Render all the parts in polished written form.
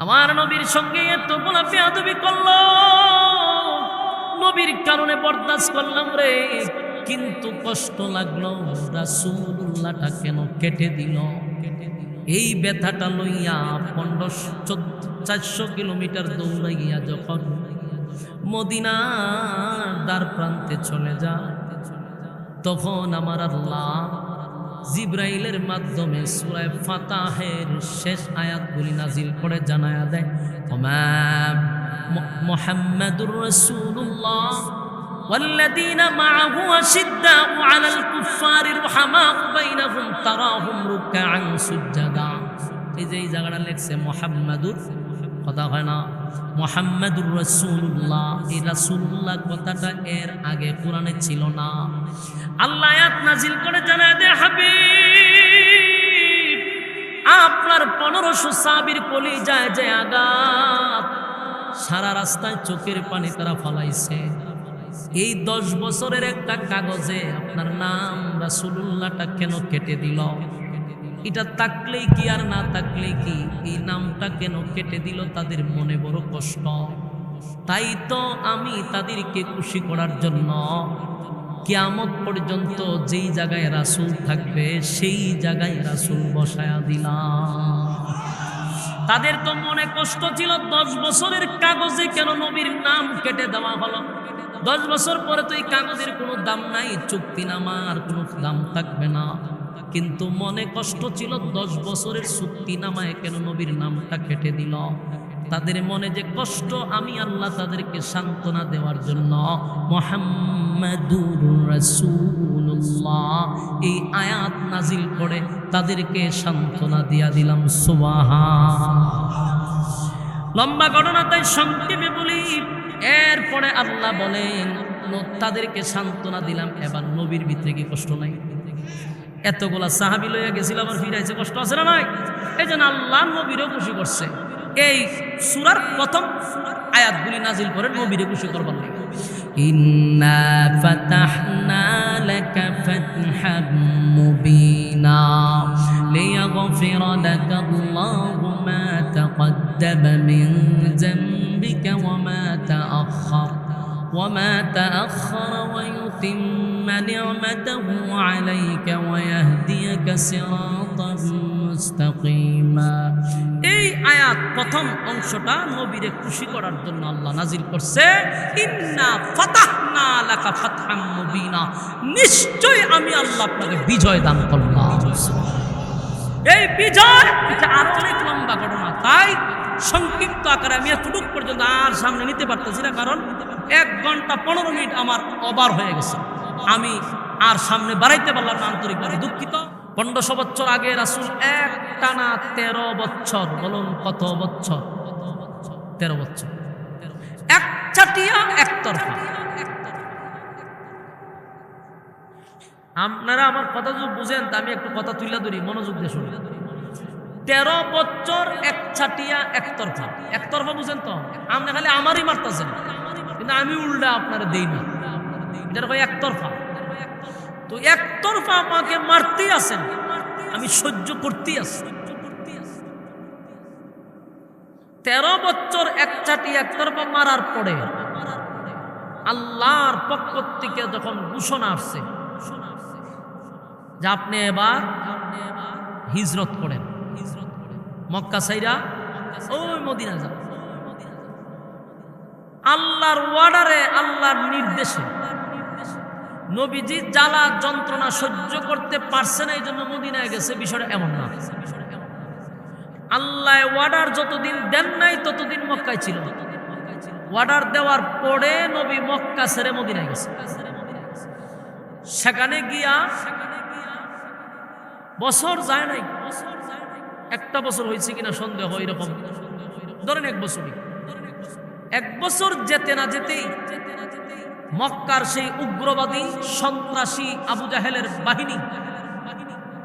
আমার নবীর সঙ্গে এত বড় বেয়াদবি করলো, নবীর কারণে বরদাস্ত করলাম রে, কিন্তু কষ্ট লাগলো। রাসূলুল্লাহটা কেন কেটে দিল? এই ব্যথাটা লইয়া 400 কিলোমিটার দৌড়াইয়া যখন মদিনার দ্বার প্রান্তে চলে যায়, তখন আমার আল্লাহ জিব্রাইলের মাধ্যমে সূরা ফাতাহের শেষ আয়াতগুলি নাজিল করে জানায়া দেয়, ওমা মুহাম্মাদুর রাসূলুল্লাহ والذين معه أشداء على الكفار رحماء بينهم تراهم ركعا سجدا। এই যে এই জায়গাটা লেখছে মুহাম্মাদুর, কথা হয় না মুহাম্মাদুর রাসূলুল্লাহ। এই রাসূলুল্লাহ কথাটা এর আগে কোরআনে ছিল না। আল্লাহ আয়াত নাজিল করে জানায় দে, হাবিব আপনার 1500 সাহাবীর কলিজায় যে আঘাত, সারা রাস্তায় চোখের পানি তারা ফলাইছে। এই 10 বছরের একটা কাগজে আপনার নাম রাসূলুল্লাহটা কেন কেটে দিল? এটা থাকলেই কি আর না থাকলেই কি, এই নামটা কেন কেটে দিল? তাদের মনে বড় কষ্ট। তাই তো আমি তাদেরকে খুশি করার জন্য কিয়ামত পর্যন্ত যেই জায়গায় রাসূল থাকবে সেই জায়গায় রাসূল বসায়া দিলাম। তাদের তো মনে কষ্ট ছিল, 10 বছরের কাগজে কেন নবীর নাম কেটে দেওয়া হলো? 10 বছর পরে তো এই কাগজের কোনো দাম নাই, চুক্তিনামার কোনো দাম থাকবে না। কিন্তু মনে কষ্ট ছিল, 10 বছরের চুক্তিনামায় কেন নবীর নামটা কেটে দিল? তাদের মনে যে কষ্ট, আমি আল্লাহ তাদেরকে সান্ত্বনা দেওয়ার জন্য মুহাম্মাদুর রাসূলুল্লাহ এই আয়াত নাজিল করে তাদেরকে সান্ত্বনা দিয়া দিলাম। সুবহানাল্লাহ। লম্বা ঘটনা, তাই সংক্ষেপে বলি। এরপরে আল্লাহ বলেন, তাদেরকে সান্ত্বনা দিলাম, এবার নবীর ভিতরে কি কষ্ট নাই? এতগুলা সাহাবী লইয়া গেছিল, আবার ফিরাইছে, কষ্ট আছে না নাই? এই জন্য আল্লাহ নবীরও খুশি করছে। এই সূরার প্রথম আয়াতগুলি নাজিল করে নবীরে খুশি করবার লাগে। ইন্না ফাতাহনা লাকা ফাতহাম মুবিনা লিয়াগফিরা লাকা আল্লাহু মা তাকদ্দামা মিন যামবিকা وما تأخر ويتم نعمته عليك ويهديك صراطا মুস্তাকিমা। এই আয়াত প্রথম অংশটা নবীরে খুশি করার জন্য আল্লাহ নাজিল করছে। ইন্না ফাতাহনা লাকা ফাতহাম মুবিনা, নিশ্চয় আমি আল্লাহ আপনাকে বিজয় দান করলাম। এই বিজয়, এটা আরো অনেক লম্বা ঘটনা, তাই সংক্ষিপ্ত আকারে আমি এতটুক পর্যন্ত আর সামনে নিতে পারতেছি না, কারণ 1 ঘন্টা 15 মিনিট আমার ওভার হয়ে গেছে। আমি আর সামনে বাড়াইতে পারলাম না, আন্তরিকভাবে দুঃখিত। 1500 বছর আগে রাসূল একটানা 13 বছর, বলুন কত বছর? 13 বছর একচাটিয়া একতরফা। আপনারা আমার কথা যদি বুঝেন, তা আমি একটু কথা তুলে ধরি, মনোযোগ দিয়ে শুনুন। 13 বছর একচাটিয়া একতরফা। একতরফা বুঝেন তো? আপনি খালি আমারই মারতেছেন, কিন্তু আমি উল্টা আপনারা দেই না, এটার ভাই একতরফা। তো একতরফা আমাকে মারতেই আছেন, আমি সহ্য করতেই আছি। 13 বছর একচাটি একতরফা মারার পরে আল্লাহর পক্ষ থেকে যখন ঘোষণা আসছে যে আপনি এবার হিজরত করেন, মক্কা ছাইরা ওই মদিনা যান, আল্লাহর ওয়ার্ডারে, আল্লাহর নির্দেশে নবীজি জ্বালা যন্ত্রণা সহ্য করতে পারছে না, এই জন্য মদিনায় গেছে। বিষয়টা এমন না, আল্লাহ ওয়ার্ডার যতদিন দেন নাই ততদিন মক্কায় ছিল। ওয়ার্ডার দেওয়ার পরে নবী মক্কা ছেড়ে মদিনায় গেছে। সেখানে গিয়া বছর যায় নাই, 1টা বছর হয়েছে কিনা সন্দেহ, এরকম ধরেন 1 বছরই। 1 বছর যেতে না যেতেই মক্কার সেই উগ্রবাদী সন্ত্রাসী আবু জাহেলের বাহিনী,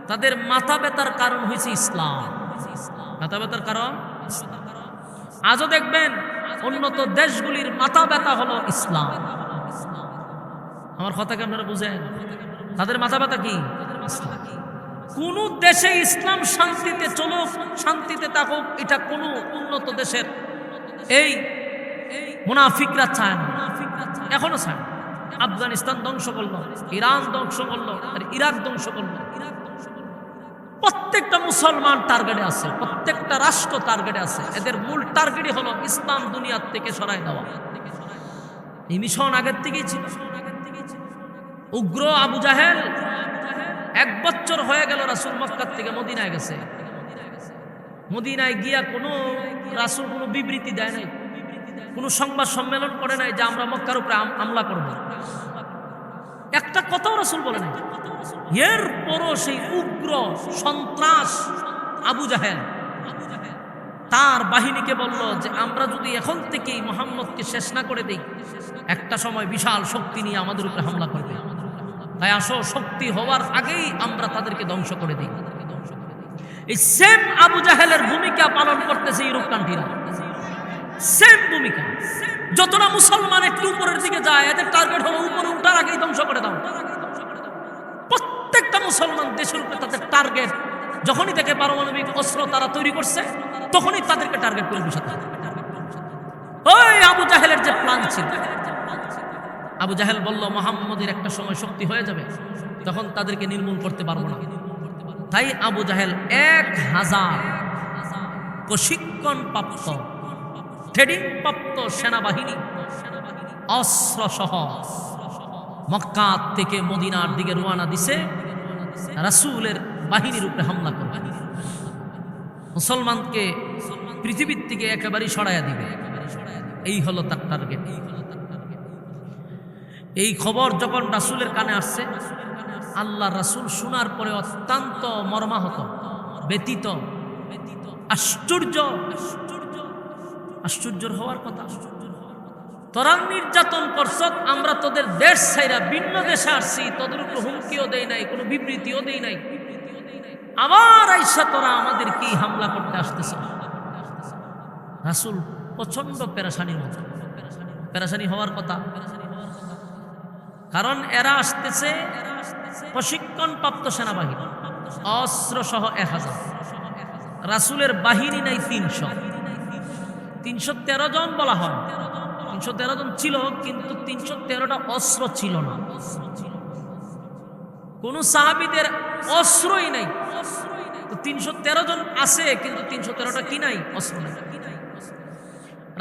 তাদের মাথা ব্যথার কারণ হয়েছে ইসলাম। মাথা ব্যথার কারণ আজও দেখবেন উন্নত দেশগুলির মাথা ব্যথা হলো ইসলাম। আমার কথা কি আপনারা বুঝেন? তাদের মাথা ব্যথা কি? কোন দেশে ইসলাম শান্তিতে চলুক, শান্তিতে থাকুক, এটা কোন উন্নত দেশের এই মুনাফিকরা চায় না, এখনো চায় না। আফগানিস্তান ধ্বংস করলো, ইরান ধ্বংস করলো, আর ইরাক ধ্বংস করলো। প্রত্যেকটা মুসলমান টার্গেটে আছে, প্রত্যেকটা রাষ্ট্র টার্গেটে আছে। এদের মূল টার্গেটই হলো ইসলাম দুনিয়ার থেকে সরাই দেওয়া। এই মিশন আগের থেকেই ছিল। উগ্র আবু জাহেল 1 বছর হয়ে গেল রাসূল মক্কা থেকে মদিনায় গেছে। মদিনায় গিয়া কোনো রাসূল কোনো বিবৃতি দেয় নাই, কোনো সংবাদ সম্মেলন করে নাই যে আমরা মক্কার উপরে হামলা করব। একটা কথাও রাসূল বলে নাই। এরপরও সেই উগ্র সন্ত্রাস আবু জাহেল তার বাহিনীকে বলল যে আমরা যদি এখন থেকেই মুহাম্মদকে শেষ না করে দেই, একটা সময় বিশাল শক্তি নিয়ে আমাদের উপরে হামলা করবে। তাই আসো, শক্তি হওয়ার আগেই আমরা তাদেরকে ধ্বংস করে দিই। এই সেম আবু জাহেলের ভূমিকা পালন করতেছে ইউরোপ কান্ট্রিরা, সেম ভূমিকা। যতটা মুসলমান একটু উপরের দিকে যায়, এদের টার্গেট হলো উপরে উঠার আগেই ধ্বংস করে দাও। প্রত্যেকটা মুসলমান দেশের উপরে তাদের টার্গেট, যখনই দেখে পারমাণবিক অস্ত্র তারা তৈরি করছে, তখনই তাদেরকে টার্গেট করে বসাতে। ওই আবু জাহেলের যে প্ল্যান ছিল, আবু জাহেল বলল মুহাম্মদের একটা সময় শক্তি হয়ে যাবে, তখন তাদেরকে নির্মূল করতে পারবো না। তাই আবু জাহেল 1000 প্রশিক্ষণ প্রাপ্ত, ট্রেনিং প্রাপ্ত সেনাবাহিনী অস্ত্র সহ মক্কা থেকে মদিনার দিকে রওনা দিছে রাসূলের বাহিনীর উপরে হামলা করবে, মুসলমানকে পৃথিবীর থেকে একেবারেই সরাইয়া দিবে। এই হলো তার টার্গেট। এই খবর যখন রাসূলের কানে আসছে, আল্লাহ রাসূল শোনার পরে অত্যন্ত মর্মাহত, ব্যথিত, আশ্চর্য হওয়ার কথা। তোরা নির্যাতন করছ, আমরা তোদের দেশ ছাইরা ভিন্ন দেশে আসছি, তোদের উপর হুমকিও দেই নাই, কোনো বিবৃতিও দেই নাই, আবার আইসা তোরা আমাদের কি হামলা করতে আসতেছ। রাসূল প্রচন্ড পেরেশানির মতো, পেরেশানি হওয়ার কথা। কারণ এরা আসতেছে প্রশিক্ষণ প্রাপ্ত সেনাবাহিনী, অস্ত্র সহ 1000। রাসূলের বাহিনী নাই 313 জন বলা হয়, 313 জন ছিল, কিন্তু 313টা অস্ত্র ছিল না। কোন সাহাবীদের অস্ত্রই নাই। তো 313 জন আছে, কিন্তু 313টা কি নাই? অস্ত্র নাই।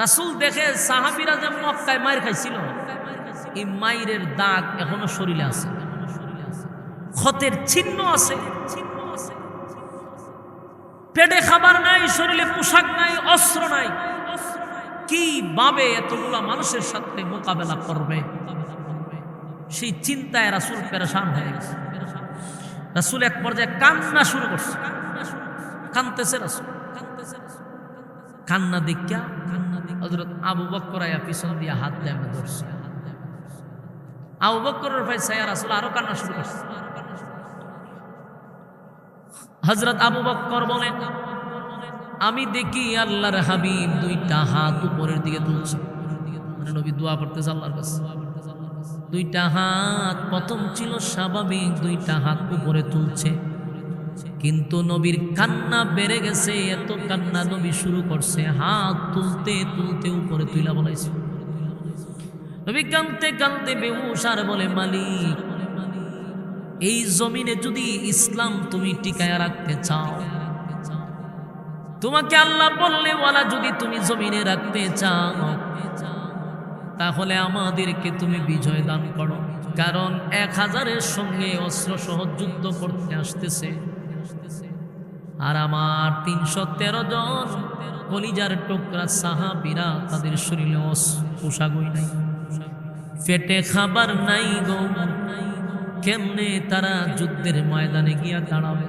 রাসূল দেখে সাহাবীরা যে মক্কায় মাইর খাইছিল, এই মাইরের দাগ এখনো শরীরে আছে, ক্ষতের চিহ্ন আছে। পেটে খাবার নাই, শরীরে পোশাক নাই, অস্ত্র নাই। কিভাবে এতগুলা মানুষের সাথে মোকাবেলা করবে, সেই চিন্তায় রাসূল পেরেশান হয়ে গেছে। রাসূল এক পর্যায়ে কান্না শুরু করছে, কাঁদতেছে রাসূল। কান্না দেখা হযরত আবু বকর আয়া পিছন দিয়ে হাত দিয়ে আমি ধরছে। আবু বকরের ভাই সাইয়া রাসূল আরো কান্না শুরু করছে। হযরত আবু বকর বলেন, আমি দেখি আল্লাহর হাবিব 2টা হাত উপরের দিকে তুলছে, মানে নবী দোয়া করতেছে আল্লাহর কাছে। 2টা হাত, প্রথম ছিল স্বাভাবিক, 2টা হাত উপরে তুলছে, কিন্তু নবীর কান্না বেড়ে গেছে। এত কান্না নবী শুরু করছে, হাত তুলতে তুলতে উপরে তুইলা বলাইছে। নবী কাঁদতে কাঁদতে বেহুশ আর বলে, মালিক, এই জমিনে যদি ইসলাম তুমি টিকায়া রাখতে চাও, তোমাকে আল্লাহ বললে ওয়ালা যদি তুমি জমিনে রাখতে চাও, তাহলে আমাদেরকে তুমি বিজয় দান করো। কারণ 1000-এর সঙ্গে অস্ত্র সহ যুদ্ধ করতে আসতেছে, আর আমার 313 জন কলিজার টুকরা সাহাবীরা, তাদের শরীরে পোশাকই নাই, পেটে খাবার নাই গো, কেমনে তারা যুদ্ধের ময়দানে গিয়া দাঁড়াবে?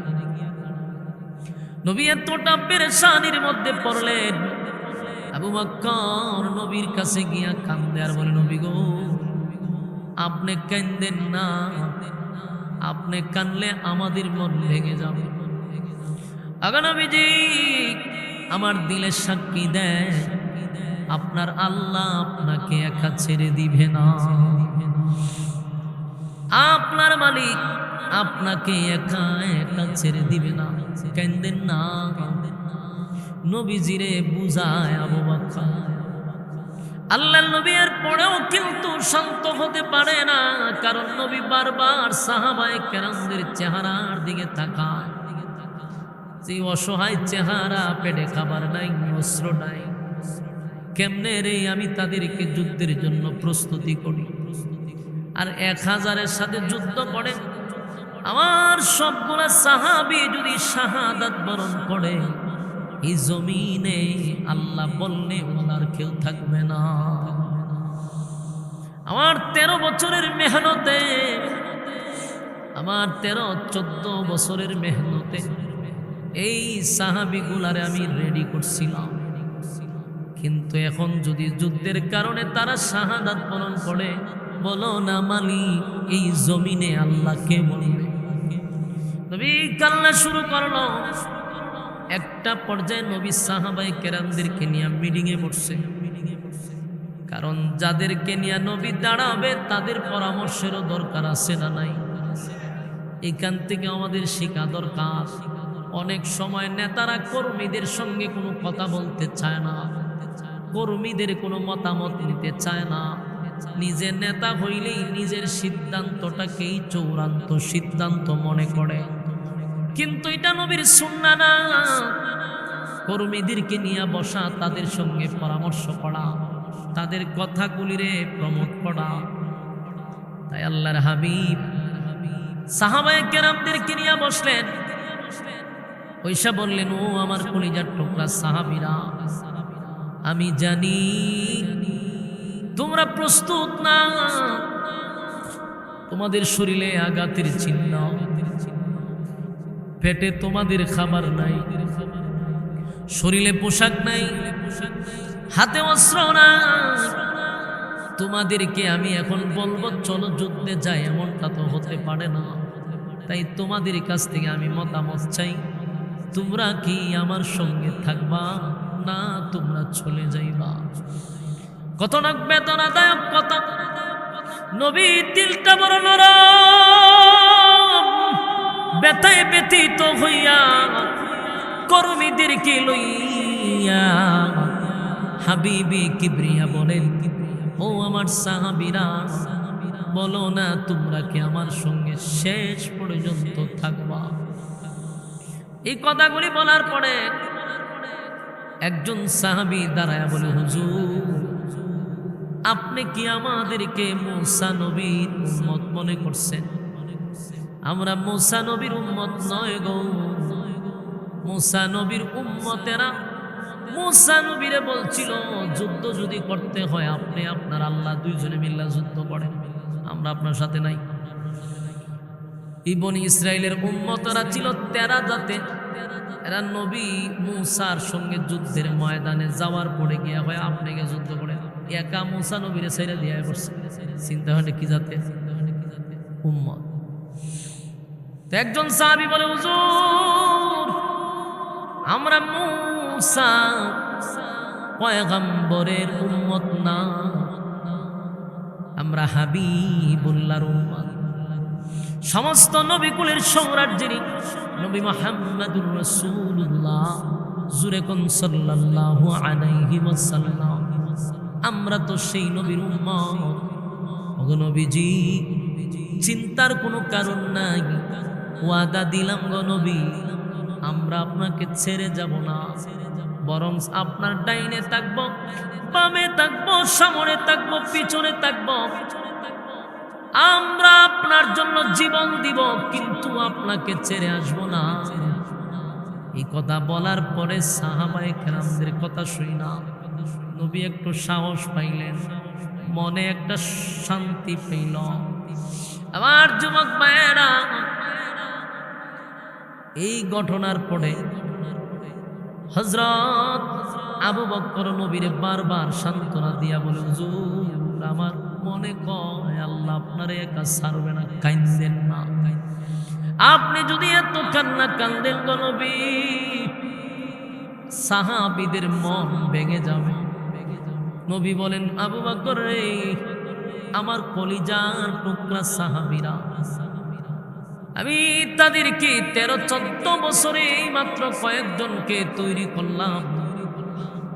নবী এতটা পেরেশানির মধ্যে পড়লেন। আবু বকর নবীর কাছে গিয়া কান্দে আর বলে, নবী গো, আপনি কান্দেন না, আপনি কানলে আমাদের মন ভেঙে যাবে। আগা নবীজি, আমার দিলের সাক্ষী দেয়, আপনার আল্লাহ আপনাকে একা ছেড়ে দিবে না। আপনার মালিক আপনাকে একা একা ছেড়ে দিবে না, কান্দেন না। নবীজিরে বুঝায় আবু বকর। আল্লাহর নবী এর পরেও কিন্তু শান্ত হতে পারে না, কারণ নবী বারবার সাহাবায়ে কেরামদের চেহারার দিকে তাকায়। যে অসহায় চেহারা, পেটে খাবার নাই, অস্ত্র নাই, কেমনে রে আমি তাদেরকে যুদ্ধের জন্য প্রস্তুতি করি। আর 1000-এর সাথে যুদ্ধ করে আমার সবগুলা সাহাবী যদি শাহাদাত বরণ করে, এই জমিনে আল্লাহ বললে ওনার কেউ থাকবে না। আমার 13 বছরের মেহনতে, আমার 13-14 বছরের মেহনতে এই সাহাবীগুলারে আমি রেডি করছিলাম। কিন্তু এখন যদি যুদ্ধের কারণে তারা শাহাদাত বরণ করে, বলো না মালিক এই জমিনে আল্লাহ কে বলবে? নবী কান্না শুরু করলো। একটা পর্যায়ে নবী সাহাবায়ে কেরামদেরকে নিয়ে মিটিংয়ে বসছে, কারণ যাদেরকে নিয়ে নবী দাঁড়াবে তাদের পরামর্শেরও দরকার আছে না নাই? এখান থেকে আমাদের শেখা দরকার। অনেক সময় নেতারা কর্মীদের সঙ্গে কোনো কথা বলতে চায় না, কর্মীদের কোনো মতামত নিতে চায় না। নিজের নেতা হইলেই নিজের সিদ্ধান্তটাকেই চূড়ান্ত সিদ্ধান্ত মনে করে, কিন্তু এটা নবীর সুন্নাহ না। কর্মীদেরকে নিয়ে বসা, তাদের সঙ্গে পরামর্শ করা, তাদের কথাগুলিরে প্রমোট করা। তাই আল্লাহর হাবিব সাহাবায়ে কেরামদেরকে নিয়ে বসলেন। ওইসা বললেন, ও আমার কলিজার টুকরা সাহাবীরা, আমি জানি তোমরা প্রস্তুত না। তোমাদের শরীরে আঘাতের চিহ্ন, পেটে তোমাদের খাবার নাই, শরীরে পোশাক নাই, হাতে অস্ত্র নাই। তোমাদেরকে আমি এখন বলবো চলো যুদ্ধে যাই, এমনটা তো হতে পারে না। তাই তোমাদের কাছ থেকে আমি মতামত চাই, তোমরা কি আমার সঙ্গে থাকবা না তোমরা চলে যাইবা? কত না বেদনাদায়ক কথা। নবী দিলটা বড় নরম, ব্যথায় ব্যথিত হইয়া কর্মীদেরকে লইয়া হাবিবে কিবরিয়া বলেন, ও আমার সাহাবীরা, বলো না তোমরা কি আমার সঙ্গে শেষ পর্যন্ত থাকবা? এই কথাগুলি বলার পরে একজন সাহাবী দাঁড়ায়া বলে, হুজুর আপনি কি আমাদেরকে মূসা নবীর উম্মত মনে করছেন? আমরা মূসা নবীর উম্মত নয় গো। মূসা নবীর উম্মতেরা মূসা নবীরে বলছিল, যুদ্ধ যদি করতে হয় আপনি আপনার আল্লাহ দুইজনে মিল্লা যুদ্ধ করেন, আমরা আপনার সাথে নাই। বনি ইসরাইলের উম্মতরা ছিল 13 জাতের। এরা নবী মূসার সঙ্গে যুদ্ধের ময়দানে যাওয়ার পরে গিয়া হয় আপনি গিয়ে যুদ্ধ করেন, একা মূসা নবীরে ছেড়ে দিয়ে বসছে। চিন্তা হয় কি জাতের উম্মত। তো একজন সাহাবী বলে, হুজুর আমরা মূসা পয়গম্বরের উম্মত না, আমরা হাবিবুল্লাহর উম্মত। সমস্ত নবীকুলের সম্রাট যিনি নবী মুহাম্মদুর রাসূলুল্লাহ, জুরে কোন সাল্লাল্লাহু আলাইহি ওয়াসাল্লাম, আমরা তো সেই নবীর উম্মত। ওগো নবীজি, চিন্তার কোনো কারণ নাই, ওয়াদা দিলাম গো নবী, আমরা আপনাকে ছেড়ে যাব না, বরং আপনার ডাইনে থাকবো, বামে থাকবো, সামনে থাকবো, পিছনে থাকবো। আমরা আপনার জন্য জীবন দিব, কিন্তু আপনাকে ছেড়ে আসবো না। এই কথা বলার পরে সাহাবায়ে কেরামদের কথা শুই না নবী একটু সাহস পাইলেন, মনে একটা শান্তি পেল। আমার যুবক ভাইয়েরা, এই ঘটনার পরে হযরত আবু বকর নবীরে বারবার সান্ত্বনা দিয়া বলে, হুজুর আমার মনে কয় আল্লাহ আপনারে একা ছাড়বে না, কাঁদেন না। আপনি যদি এত কান্না কান্দেন গো নবী, সাহাবীদের মন ভেঙে যাবে। নবী বলেন, আবু বকর রে, আমার কলিজার টুকরা সাহাবীরা, আমি তাদেরকে 13-14 বছরে এই মাত্র কয়েকজনকে তৈরি করলাম।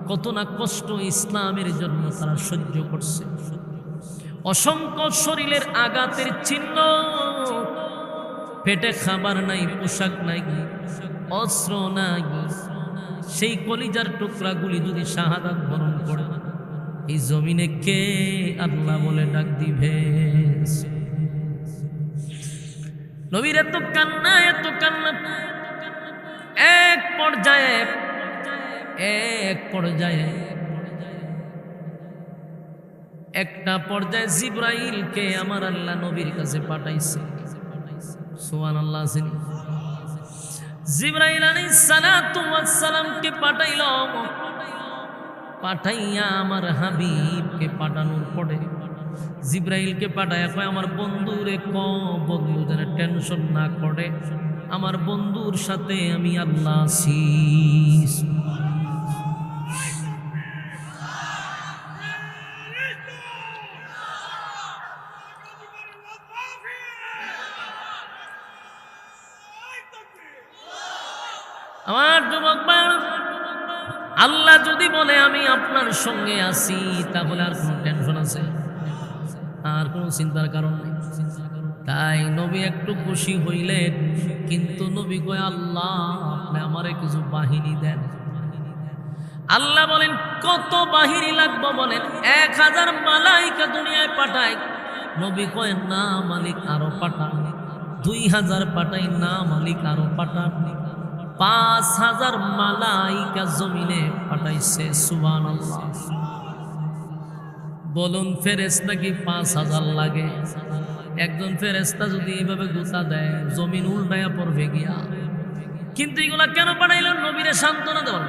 কত না কষ্ট ইসলামের জন্য তারা সহ্য করছে। অসংখ্য শরীরের আঘাতের চিহ্ন, পেটে খাবার নাই, পোশাক নাই, অস্ত্র নাই। সেই কলিজার টুকরাগুলি যদি শাহাদাত বরণ করে, এই জমিনে কে আল্লাহ বলে ডাক দিবে? নবীর এত কান্না, এত কান্না। এক পর্যায়ে একটা পর্যায়ে জিবরাইলকে আমার আল্লাহ নবীর কাছে পাঠাইছে। সুবহানাল্লাহ। জিবরাইল আলাইহিস সালাতু ওয়াস সালামকে পাঠাইল। পাঠাইয়া আমার হাবিবকে পাঠানোর পরে জিবরাইলকে পাঠায় কয়, আমার বন্ধুরে বন্ধু যেন টেনশন না করে, আমার বন্ধুর সাথে আমি আল্লাহ আছি। আমার যুবক ভাই, আল্লাহ যদি বলে আমি আপনার সঙ্গে আছি, তাহলে আর কোনো টেনশন আছে? আর কোনো চিন্তার কারণ নেই। তাই নবী একটু খুশি হইলেন, কিন্তু নবী কয়, আল্লাহ আপনি আমারে কিছু বাহিনী দেন। আল্লাহ বলেন, কত বাহিনী লাগবে বলেন? 1000 মালাইকা দুনিয়ায় পাঠায়। নবী কয়, না মালিক আরো পাঠান। 2000 পাঠাই, না মালিক আরো পাঠান। 5000 মালাইকা জমিনে পাঠাইছে। সুবহানাল্লাহ। বলুন ফেরেশতা কি 5000 লাগে? একজন ফেরেশতা যদি এইভাবে গুতা দেয়, জমিন উল্টায়া পড়বে গিয়া। কিন্তু এগুলা কেন পাঠাইলেন? নবীরে সান্ত্বনা দেওয়ার।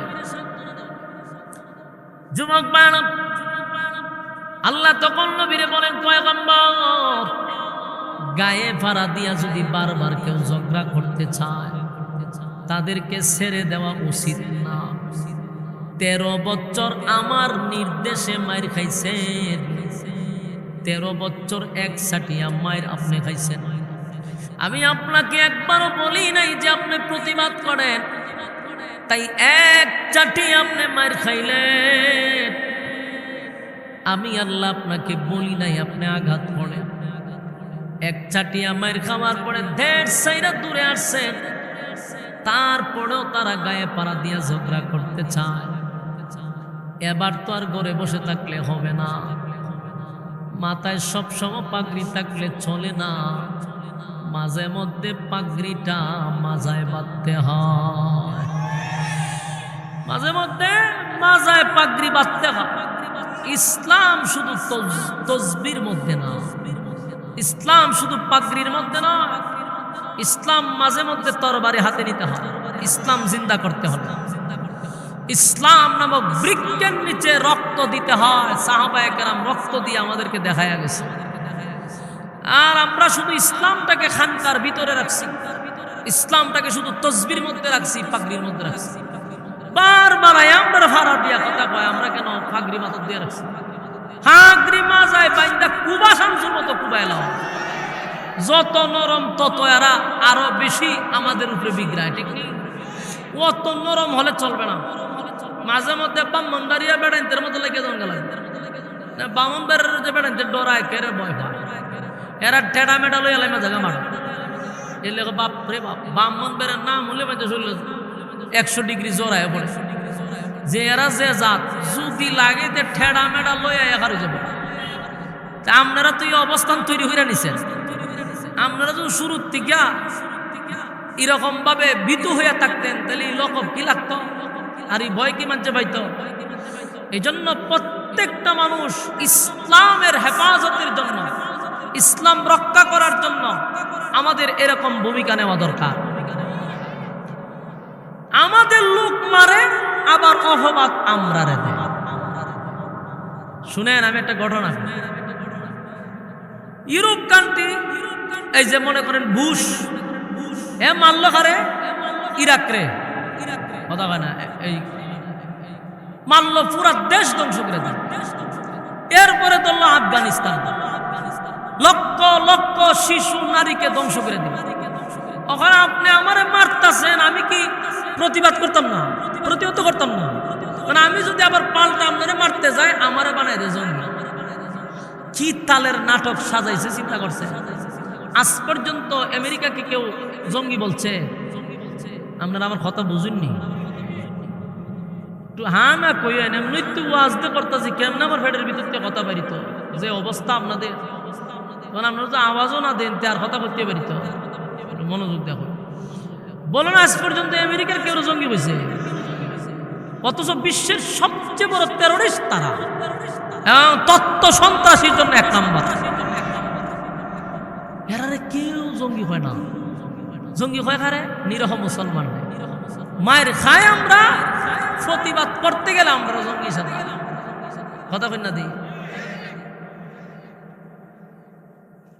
যুবক বায়না, আল্লাহ তখন নবীরে বলেন, পয়গম্বর গায়ে ফাড়া দিয়া যদি বারবার কেউ ঝগড়া করতে চায়, তাদেরকে ছেড়ে দেওয়া উচিত না। 13 বছর আমার নির্দেশে মায়ের খাইছেন। 13 বছর এক সাটিয়া মায়ের আপনি খাইছেন। আমি আপনাকে একবারও বলি নাই যে আপনি প্রতিবাদ করেন। তাই এক চাটি আপনি মায়ের খাইলেন। আমি আল্লাহ আপনাকে বলি নাই আপনি আঘাত করেন। এক চাটিয়া মায়ের খাওয়ার পরে 1.5 সাইরা দূরে আসছেন। তারপরেও তারা গায়ে পাড়া দিয়া ঝগড়া করতে চায়। এবার তো আর ঘরে বসে থাকলে হবে না। মাথায় সবসময় পাগড়ি থাকলে চলে না, মাঝে মধ্যে পাগড়িটা মাজায় বাঁধতে হয়। মাঝে মধ্যে মাজায় পাগড়ি বাঁধতে হয়। ইসলাম শুধু তসবির মধ্যে না, ইসলাম শুধু পাগড়ির মধ্যে না, ইসলাম মাঝে মধ্যে তরবারি হাতে নিতে হয়। ইসলাম জিন্দা করতে হবে। ইসলাম নামক বৃক্ষের নিচে রক্ত দিতে হয়। সাহাবায়ে কেরাম রক্ত দিয়ে আমাদেরকে দেখায়া গেছে। আর আমরা শুধু ইসলামটাকে খানকার ভিতরে রাখছি, ইসলামটাকে শুধু তসবির মধ্যে রাখছি, পাগড়ির মধ্যে রাখছি। বারবার আমরা ভাড়া দিয়া কথা কয়, আমরা কেন পাগড়ি মাথা দিয়ে রাখছি? পাগড়ি মাজায় বাইন্দা কুবা শামসুর মতো কুবাইলাম। যত নরম তত এরা আরো বেশি আমাদের উপরে বিগ্রায়। ঠিক নেই? অত নরম হলে চলবে না। মাঝে মধ্যে ব্রাহ্মণবাড়িয়া বেড়াইতের মতো লেগে যান গেল। ব্রাহ্মণবাড়ির যে বেড়াইতে ডরায় কেড়ে ভয় পায়। এরা ঠেডা মেডা লই এলাই জায়গা মার এলে বাপ রে বাপ। ব্রাহ্মণবাড়ির নাম হলে মাঝে চললে 100 ডিগ্রি জোরায় পড়ে। যে এরা যে জাত যদি লাগে যে ঠেডা মেডা লই একার হয়ে যাবে। আপনারা তো এই অবস্থান তৈরি হইয়া নিছেন। আপনারা যদি শুরুর থেকে এরকম ভাবে ভীতু হইয়া থাকতেন, তাহলে এই লকব কি লাগতো? আর এই ভয় কি মানছে পাইতো? এই জন্য প্রত্যেকটা মানুষ ইসলামের হেফাজতের জন্য, ইসলাম রক্ষা করার জন্য আমাদের এরকম ভূমিকা নেওয়া দরকার। আমাদের লোক মারে, আবার অপবাদ আমরা রে দেয়। শুনেন, আমি একটা ঘটনা, ইউরোপ কান্ট্রি, এই যে মনে করেন বুশ, মারল কারে? ইরাক রে। কথা হয় না? এই মারল, পুরা দেশ ধ্বংস করে দিল। এরপরে ধরল আফগানিস্তান, লক্ষ লক্ষ শিশু নারীকে ধ্বংস করে দিল। ওখানে আপনি আমারে মারতাছেন, আমি কি প্রতিবাদ করতাম না? প্রতিহত করতাম না? মানে আমি যদি আবার পাল্টা আপনারে মারতে যাই, আমারে বানাই দেয় জঙ্গি। কি তালের নাটক সাজাইছে চিন্তা করছে। আজ পর্যন্ত আমেরিকাকে কেউ জঙ্গি বলছে? আপনারা আমার কথা বুঝেননি। একটু হ্যাঁ না কইয়েন, এমনি তো ওয়াজতে করতেছি, কেমন আমার ফেটের ভিতর থেকে কথা পারিত যে অবস্থা আপনাদের, তখন আপনারা তো আওয়াজও না দেন আর কথা করতে পারিত। মনোযোগ দেখো, বলো না আজ পর্যন্ত আমেরিকার কেউ জঙ্গি হয়েছে? অথচ বিশ্বের সবচেয়ে বড় টেরোরিস্ট তারা, তত্ত্ব সন্ত্রাসীর জন্য এক নাম্বার। এরারে কেউ জঙ্গি হয় না। জঙ্গি হয় কারে? নিরহ মুসলমান। মায়ের খায় আমরা, প্রতিবাদ করতে গেলে আমরা জঙ্গির সাথে কথা কই না দিই।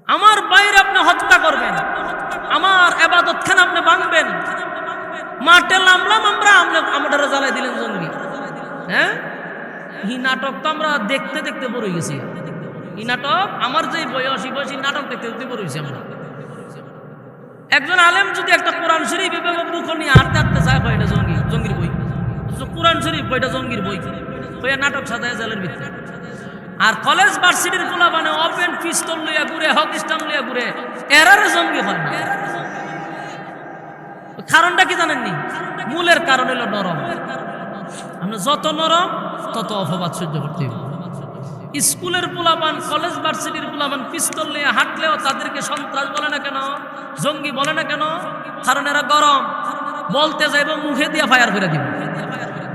আমার বাইরে আপনি হত্যা করবেন, আমার এবাদত খান আপনি ভাঙবেন, মাঠে নামলাম আমরা, আমাদের জ্বালাই দিলেন জঙ্গি। হ্যাঁ, এই নাটক তো আমরা দেখতে দেখতে বড় হয়ে গেছি। এই নাটক আমার যে বয়স, এই বয়সী নাটক দেখতে দেখতে বড় হয়েছি আমরা। একজন আলেম যদি একটা কোরআন শরীফ এভাবে মুখ নিয়ে হাঁটতে হাঁটতে চায়, এটা জঙ্গি, জঙ্গির বই। কোরআন শরীফ বইটা জঙ্গির বই, বইয়া নাটক সাজায় জেলের ভিতরে। আর কলেজ ভার্সিটির পোলা মানে ওপেন পিস্তল লইয়া ঘুরে, হক স্টাম লইয়া ঘুরে, এরারে জঙ্গি হয় না। কারণটা কি জানেননি? মূলের কারণ হলো নরম। আমরা যত নরম তত অপবাদ সহ্য করতে হবে। স্কুলের পোলাপান, কলেজ ভার্সিটির পোলাপান পিস্তল নিয়ে হাঁটলেও তাদেরকে সন্ত্রাস বলে না কেন, জঙ্গি বলে না কেন? কারণ এরা গরম, বলতে যাইব মুখে দিয়ে ফায়ার করে দিব,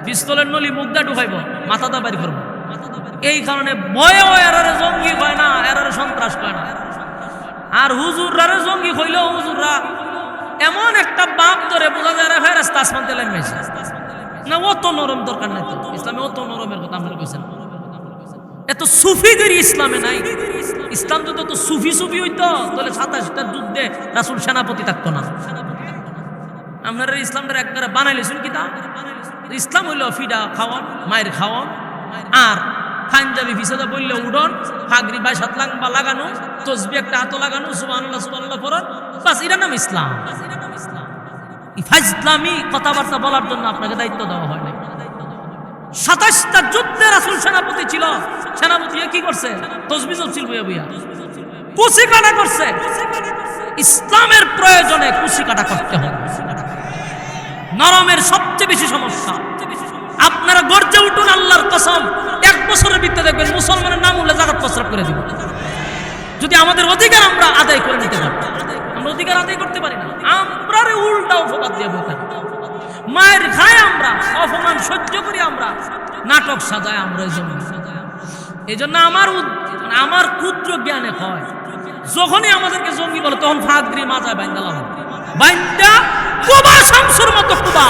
পিস্তলের নলি মুখ দিয়ে ঢুকাইব, মাথা দা বাড়ি করবো। এই কারণে ভয়েও এরারে জঙ্গি হয় না, এরারে সন্ত্রাস হয় না। আর হুজুররা জঙ্গি হইলেও হুজুররা এমন একটা বাপ ধরে বোঝা যায় ফেরেশতা আসমান থেকে নেমেছে না। অত নরম দরকার নাই তো, ইসলামে অত নরমের কথা আমরা কইছেন। এত সুফিগিরি ইসলামে নাই। ইসলাম যদি তো সুফি সুফি হইতো তাহলে 27টা যুদ্ধে রাসূল সেনাপতি থাকতো না। আপনারা ইসলামটা একবারে বানাইলেছেন কি? তা ইসলাম হইল ফিডা খাওয়ান, মায়ের খাওয়ান, আর পাঞ্জাবি ফিসাদা বললে উড়ন, ফাগরি 22 হাত লাম্বা লাগানো, তসবি একটা হাত লাগানো, সুবহানাল্লাহ সুবহানাল্লাহ পড়ন, বাস এটার নাম ইসলাম। ইসলামী কথাবার্তা বলার জন্য আপনাকে দায়িত্ব দেওয়া হয় না। 27টা যুদ্ধে রাসূল সেনাপতি ছিল। সেনাপতি কি করছে? তসবি চলছিল বইয়া বইয়া, কুচি কাটা করছে। ইসলামের প্রয়োজনে কুচি কাটা করতে হবে। নরমের সবচেয়ে বেশি সমস্যা। আপনারা গর্জে উঠুন, আল্লাহর কসম 1 বছরের ভিতরে দেখবেন মুসলমানের নাম উল্লে জাকাত প্রস্রাব করে দিব, যদি আমাদের অধিকার আমরা আদায় করে নিতে পারি। আমরা অধিকার আদায় করতে পারি না, আমরা উল্টা অপবাদ দিয়ে বসে থাকি। মায়ের খায় আমরা, অপমান সহ্য করি আমরা, নাটক সাজায় আমরা। এই জন্য আমার ক্ষুদ্র জ্ঞানে হয়, যখনই আমাদেরকে জঙ্গি বলে তখন ফাগরি মাজায় বাইন্দালাম, বাইন্দা কুবা শামসুর মতো কুবা।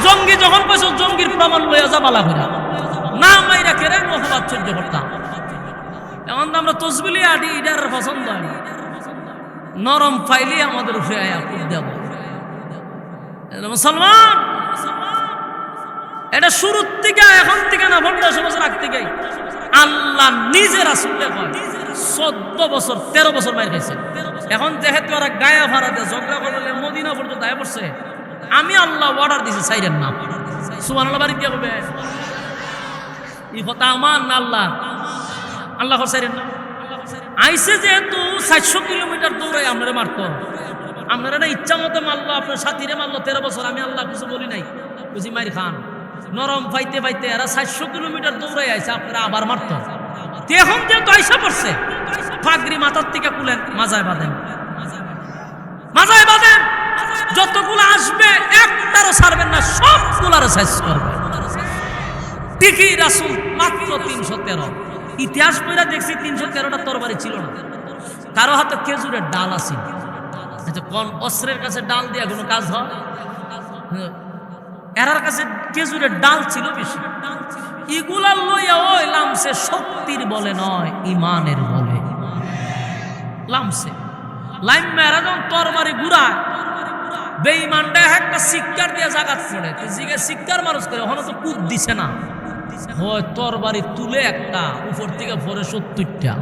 জঙ্গি যখন পাইছ জঙ্গির প্রমাণ লইয়া যা বালা ঘুরা না মাইরা কেরে অপবাদ সহ্য করতাম। এমন তো আমরা তসবিলি আটি, এটার পছন্দ হয় না। নরম ফাইলি আমাদের উঠে আয়া খুব দেব। মুসলমান এটা শুরুর থেকে, এখন থেকে না, 1500 বছর আগ থেকে আল্লাহ নিজে রাসূলকে কয় 14 বছর 13 বছর মার খাইছে। এখন যেহেতু ওরা গায়া ভাড়া দিয়ে ঝগড়া করলে মদিনা পর্যন্ত আয় পড়ছে, আমি আল্লাহ অর্ডার দিছি সাইরের নাম সুবহানাল্লাহ বাড়ি দিয়ে হবে। এই কথা আমার না, আল্লাহ সাইরের নাম আইসে। যেহেতু 400 কিলোমিটার দৌড়ে আপনারা মারতো, আপনারা না ইচ্ছা মতো মারলো, আপনার সাথীরে মারলো 13 বছর, আমি আল্লাহ কিছু বলি নাই, বুঝি মারি খান। নরম পাইতে পাইতে এরা 400 কিলোমিটার দৌড়ে আইসে, আপনারা আবার মারতো। এখন যেহেতু আইসা পড়ছে, ফাগরি মাথার থেকে কুলেন, মাজায় বাঁধেন, মাজায় বাঁধেন। যতগুলো আসবে একটারও ছাড়বেন না, সবগুলারও শেষ করবে। ঠিকই রাসূল মাত্র 313। ইতিহাস পড়া দেখছি 313টা তরবারি ছিল না, কারো হাতে খেজুরের ডাল আছে। আচ্ছা, কোন অস্ত্রের কাছে ডাল দিয়ে কোনো কাজ হয়? এরার কাছে খেজুরের ডাল ছিল বেশি। এগুলা লইয়া ওই লামসে শক্তির বলে নয়, ইমানের বলে লামসে। লাইম মেরা যখন তরবারি ঘুরায়, বেঈমানটা একটা শিক্ষার দিয়ে জাগাত পড়ে, জিগে শিক্ষার মানুষ করে, ওখানে তো কুদ দিছে না, হয় তরবারি তুলে একটা উপর থেকে পরে 70টা।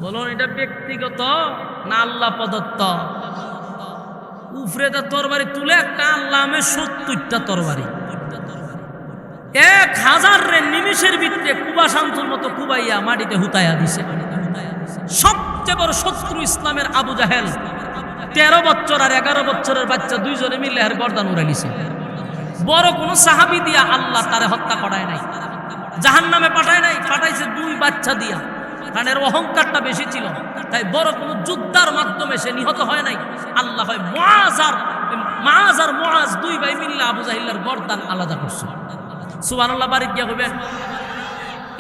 বলুন এটা ব্যক্তিগত না আল্লাহ প্রদত্ত? উফরেদা তরবারি তুলে একটা আল্লাহ আমে 70টা তরবারি 1000 নিমিষের ভিতরে কুবা শান্তর মতো কুবাইয়া মাটিতে হুতাইয়া দিছে। সবচেয়ে বড় শত্রু ইসলামের আবু জাহেল 13 বছর আর 11 বছরের বাচ্চা দুইজনে মিলে এর গর্দান উড়াই নিছে। বড় কোন সাহাবী দিয়া আল্লাহ তারে হত্যা করায় নাই, জাহান্নামে পাঠায় নাই, পাঠাইছে 2 বাচ্চা দিয়া। কারণ এর অহংকারটা বেশি ছিল, তাই বড় কোন যুদ্ধার মাধ্যমে সে নিহত হয় নাই। আল্লাহ হয় মুআজ আর মুআজ 2 ভাই মিলে আবু জাহেলের গর্দান আলাদা করছে। সুবহানাল্লাহ। বাড়ি গিয়া হইবেন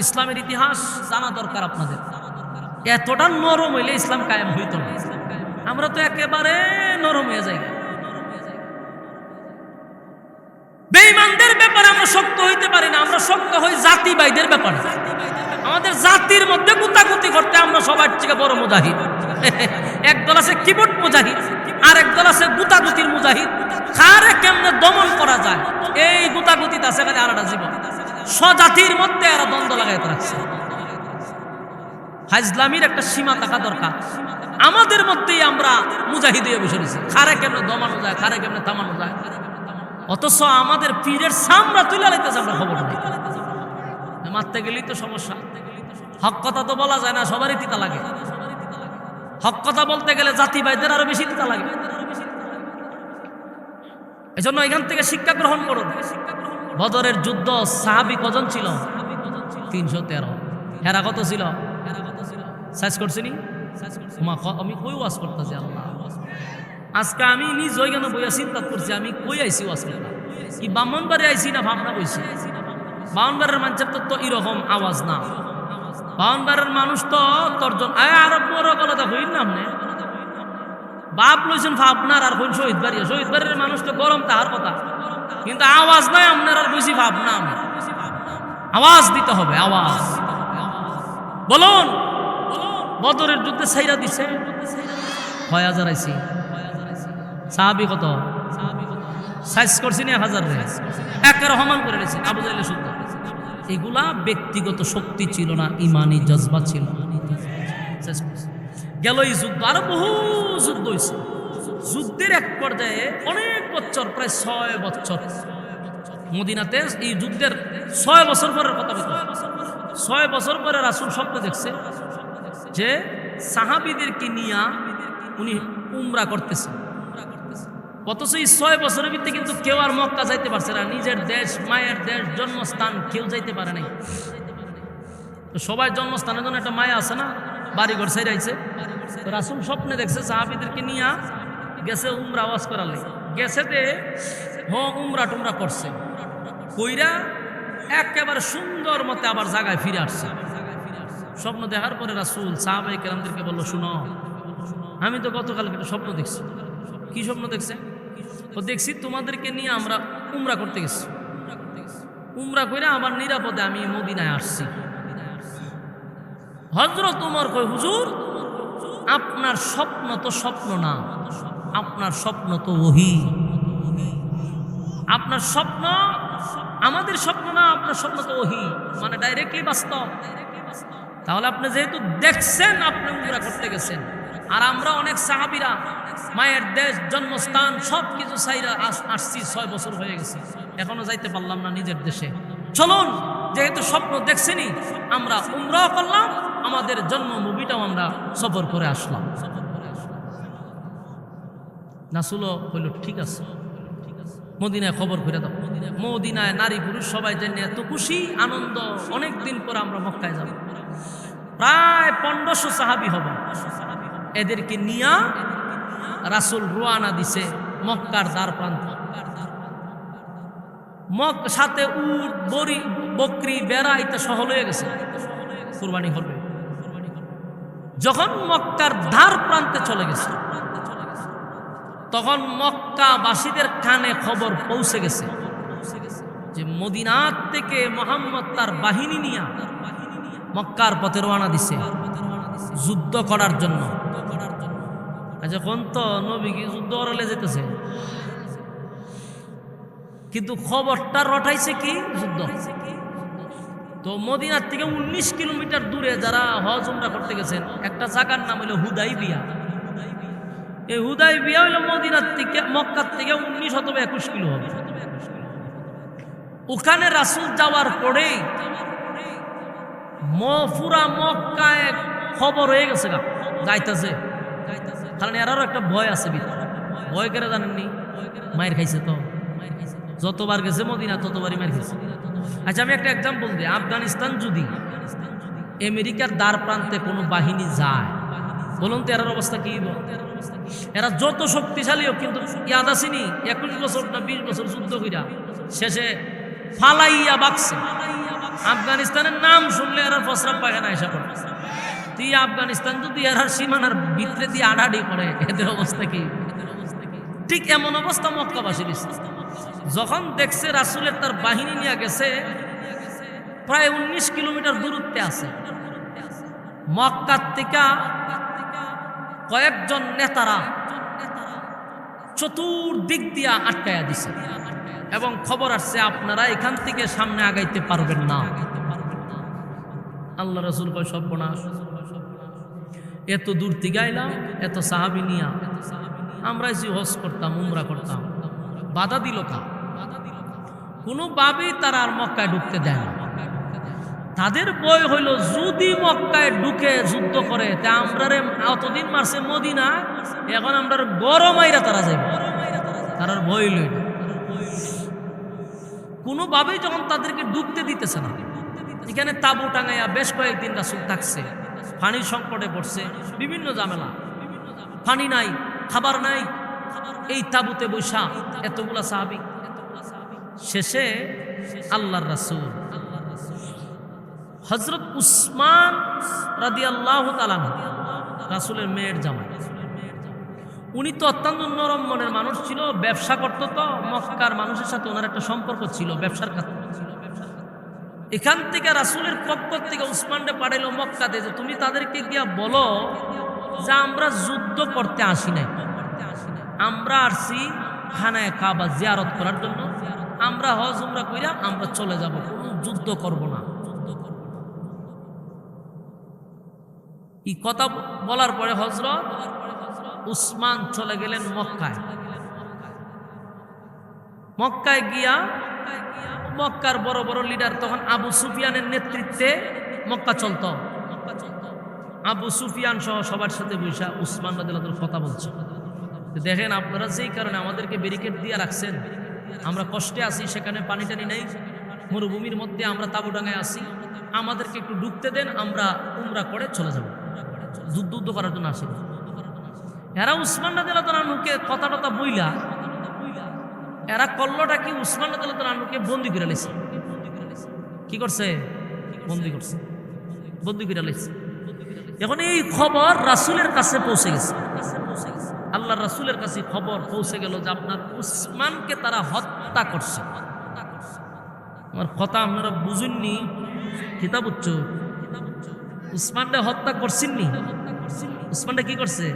ইসলামের ইতিহাস জানা দরকার আপনাদের। এতটা নরম হইলে ইসলাম কায়েম হইত না। আমরা তো একেবারে নরম হয়ে যাই। বেঈমানদের ব্যাপারে আমরা শক্ত হইতে পারি না, আমরা শক্ত হই জাতিবাইদের ব্যাপারে। আমাদের জাতির মধ্যে গুতাগুতি করতে আমরা সবার থেকে বড় মুজাহিদ। একদল আছে কিবোর্ড মুজাহিদ, আর একদল আছে গুতাগুতির মুজাহিদ। কারে কেমনে দমন করা যায় এই গুতাগুতিতে আছে খালি আলাদা জীবন। স্বজাতির মধ্যে এরা দ্বন্দ্ব লাগাইতে রাখছে। হাজলামির একটা সীমা থাকা দরকার। আমাদের মধ্যেই আমরা মুজাহিদ হয়ে বসে রয়েছি, কারে কেমনে দমানো যায়, কারে কেমনে থামানো যায়। অথচ আমাদের পীরের সামরা তুলে লাইতেছে, আমরা খবর নেই। মারতে গেলেই তো সমস্যা। হক কথা তো বলা যায় না, সবারই তিতা লাগে। হক কথা বলতে গেলে জাতি ভাইদের আরো বেশি তিতা লাগে। এজন্য এখান থেকে শিক্ষা গ্রহণ করুন। বদরের যুদ্ধ সাহাবী কজন ছিল? 313। হেরা কত ছিল? সাইজ করছিনি? আমি কই ওয়াজ করতেছি আল্লাহ। আজকে আমি নিজ ওইখানে বইয়া চিন্তা করছি, আমি কই আইছি ওয়াজ করতে। কি ব্রাহ্মণবাড়ি আইছি না ভাবনা কইছি? বাউনবাড়ির মানুষের তো এরকম আওয়াজ না। বাউনবাড়ির মানুষ তো তর্জন আর বড় কথা হইন না। আপনি বাপ লইছেন ভাবনার আর কোন শহীদ বাড়ি। শহীদ বাড়ির মানুষ তো গরম তাহার কথা, কিন্তু আওয়াজ নাই আপনার আর বেশি ভাবনা। আওয়াজ দিতে হবে, আওয়াজ। বলুন, বদরের যুদ্ধে ছাইরা দিছে 6000 আইছি। সাহাবী কত? সাইজ করছি না 1000 রে একের রহমান করে দিয়েছে আবু জাহেলের যুদ্ধ। এগুলা ব্যক্তিগত শক্তি ছিল না, ইমানি জজবা ছিল। গেল এই যুদ্ধ, আরো বহু যুদ্ধ হয়েছে। যুদ্ধের এক পর্যায়ে অনেক বছর, প্রায় 6 বছর মদিনাতে এই যুদ্ধের 6 বছর পরের কথা বলতে। 6 বছর পরে রাসূল স্বপ্ন দেখছে যে সাহাবীদেরকে নিয়ে উনি উমরা করতেছে। অথচ এই 6 বছরের ভিতরে কিন্তু কেউ আর মক্কা যাইতে পারছে না। নিজের দেশ, মায়ের দেশ, জন্মস্থান কেউ যাইতে পারে নাই। তো সবাই জন্মস্থানের জন্য একটা মায়া আছে না, বাড়িঘর ছেড়ে আইছে। তো রাসূল স্বপ্নে দেখছে সাহাবীদেরকে নিয়ে গেছে উমরা ওয়াজ করালে। গেছেতে উমরা টুমরা করছে, কইরা একেবারে সুন্দর মতে আবার জায়গায় ফিরে আসছে। স্বপ্ন দেখার পরে রাসূল সাহাবায়ে কেরামদেরকে বলল, শুনো, আমি তো গতকালকে একটা স্বপ্ন দেখছি। কি স্বপ্ন দেখছে? তো দেখছি তোমাদেরকে নিয়ে আমরা উমরা করতে গেছি। উমরা করে আবার নিরাপদে আমি মদিনায় আসছি। হযরত ওমর কই, হুজুর, আপনার স্বপ্ন তো স্বপ্ন না, আপনার স্বপ্ন তো ওহী। আপনার স্বপ্ন আমাদের স্বপ্ন না, আপনার স্বপ্ন তো ওহী, মানে ডাইরেক্টলি বাস্তব। তাহলে আপনি যেহেতু দেখছেন, আপনি উমরা করতে গেছেন। আর আমরা অনেক সাহাবীরা মায়ের দেশ, জন্মস্থান সব কিছু ছাইরা আসছি। 6 বছর হয়ে গেছে, এখনো যাইতে পারলাম না নিজের দেশে। চলুন, যেহেতু স্বপ্ন দেখছেনি, আমরা উমরাও করলাম, আমাদের জন্মভূমিটাও আমরা সফর করে আসলাম। রাসূলও কইল, ঠিক আছে, মদিনায় খবর করে দাও। মদিনায় নারী পুরুষ সবাই জেনে এত খুশি, আনন্দ, অনেক দিন পর আমরা মক্কায় যাব। প্রায় 1500 সাহাবী হবে। এদেরকে নিয়ে রাসূল রওনা দিছে মক্কার দ্বার প্রান্তে। সাথে উট, বকরি, বেড়া ইত্যাদি সহ হয়ে গেছে, কুরবানি করবে। যখন মক্কার দ্বার প্রান্তে চলে গেছে, তখন মক্কাবাসীদের কানে খবর পৌঁছে গেছে যে মদিনার থেকে মুহাম্মদ তার বাহিনী নিয়ে মক্কার পথে রওনা দিছে যুদ্ধ করার জন্য। যখন তো নবী কি যুদ্ধ করালে যেতেছে, কিন্তু খবরটা রটাইছে কি? যুদ্ধ। তো মদিনার থেকে 19 কিলোমিটার দূরে যারা হজ উমরা করতে গেছেন, একটা জায়গার নাম হলো হুদাইবিয়া। এই হুদায়বিয়া হইল মদিনার থেকে, মক্কার থেকে 19 অথবা 21 কিলো হবে। ওখানে রাসূল যাওয়ার পরেই পুরা মক্কায় খবর হয়ে গেছে যাইতেছে, কারণ এরারও একটা ভয় আছে ভিতরে। ভয় করে জানেননি, মায়ের খাইছে তো, যতবার গেছে মদিনা ততবারই মায়ের খাইছে। আচ্ছা আমি একটা এক্সাম্পল দিই, আফগানিস্তান যদি আমেরিকার দ্বার প্রান্তে কোনো বাহিনী যায়, বলুন তো এরার অবস্থা কি? এরা যত শক্তিশালী হোক, কিন্তু ইয়াদ আসেনি 21 বছর না 20 বছর যুদ্ধ কইরা শেষে ফালাইয়া বাকছে। আফগানিস্তানের নাম শুনলে এরা প্রস্রাব পায়খানা এসে পড়ে। তুই আফগানিস্তান যদি এরার সীমানার ভিতরে দিয়ে আড়াআড়ি করে, এদের অবস্থা কি? ঠিক এমন অবস্থা মক্কাবাসীর। যখন দেখছে রাসূলের তার বাহিনী নিয়ে গেছে, প্রায় 19 কিলোমিটার দূরত্বে আছে, মক্কার থেকে কয়েকজন নেতারা চতুর্দিক দিয়া আটকায়া দিছে এবং খবর আসছে আপনারা এখান থেকে সামনে আগাইতে পারবেন না। আল্লাহ রাসূল কয় সর্বনাশ, এত দূর থেকে আইলাম, এত সাহাবী নিয়া আমরা যে হজ করতাম, উমরা করতাম, বাধা দিল কা? কোনোভাবেই তারা আর মক্কায় ঢুকতে দেয় না। তাদের ভয় হইল যদি মক্কায় ঢুকে যুদ্ধ করে, তা আমরা অতদিন মারছে মদিনা, এখন আমরা গরম আইরা তারা যাইব, তার ভয় লইল। কোনোভাবেই যখন তাদেরকে ঢুকতে দিতেছে না, এখানে তাবু টাঙাইয়া বেশ কয়েকদিন রাসূল থাকছে, পানির সংকটে পড়ছে, বিভিন্ন ঝামেলা, পানি নাই, খাবার নাই, এই তাবুতে বৈশা এতগুলা সাহাবী। শেষে আল্লাহর রাসূল হযরত উসমান রাদিয়াল্লাহু তাআলা রাসূলের মেয়ের জামাই, উনি তো অত্যন্ত নরম মনের মানুষ ছিল, ব্যবসা করতো, তো মক্কার মানুষের সাথে ওনার একটা সম্পর্ক ছিল, ব্যবসার কাছে। এখান থেকে রাসূলের পক্ষ থেকে উসমানকে পাঠাইলো মক্কাতে, যে তুমি তাদেরকে গিয়া বলো যে আমরা যুদ্ধ করতে আসি নাই, আমরা আসছি খানায়ে কাবা জিয়ারত করার জন্য, আমরা হজ উমরা কইরা আমরা চলে যাব, কোনো যুদ্ধ করব না। এই কথা বলার পরে হযরত উসমান চলে গেলেন মক্কায়। মক্কায় গিয়া মক্কার বড় বড় লিডার, তখন আবু সুফিয়ানের নেতৃত্বে মক্কা চলত, আবু সুফিয়ান সহ সবার সাথে বৈশা উসমান রাদিয়াল্লাহু আনহু কথা বলছে, দেখেন আপনারা যেই কারণে আমাদেরকে ব্যারিকেড দিয়ে রাখছেন, আমরা কষ্টে আছি, সেখানে পানি টানি নেই, মরুভূমির মধ্যে আমরা তাবু ডাঙায় আছি, আমাদেরকে একটু ঢুকতে দেন, আমরা উমরা করে চলে যাব, যুদ্ধ করার জন্য আসি। এরা উসমান রাদিয়াল্লাহু আনহুকে কথা টথা বইলা, এরা করলোটা কি, উসমান রাদিয়াল্লাহু আনহুকে বন্দী করে লাইছে। কি করছে? বন্দী করছে, বন্দী করে লাইছে। এখন এই খবর রাসূলের কাছে পৌঁছে গেছে, আল্লাহর রাসূলের কাছে খবর পৌঁছে গেল যে আপনার উসমানকে তারা হত্যা করছে। আমার কথা আপনারা বুঝেননি, কিতাব উচ্চ উসমানকে হত্যা করছেননি, উসমানটা কি করছে?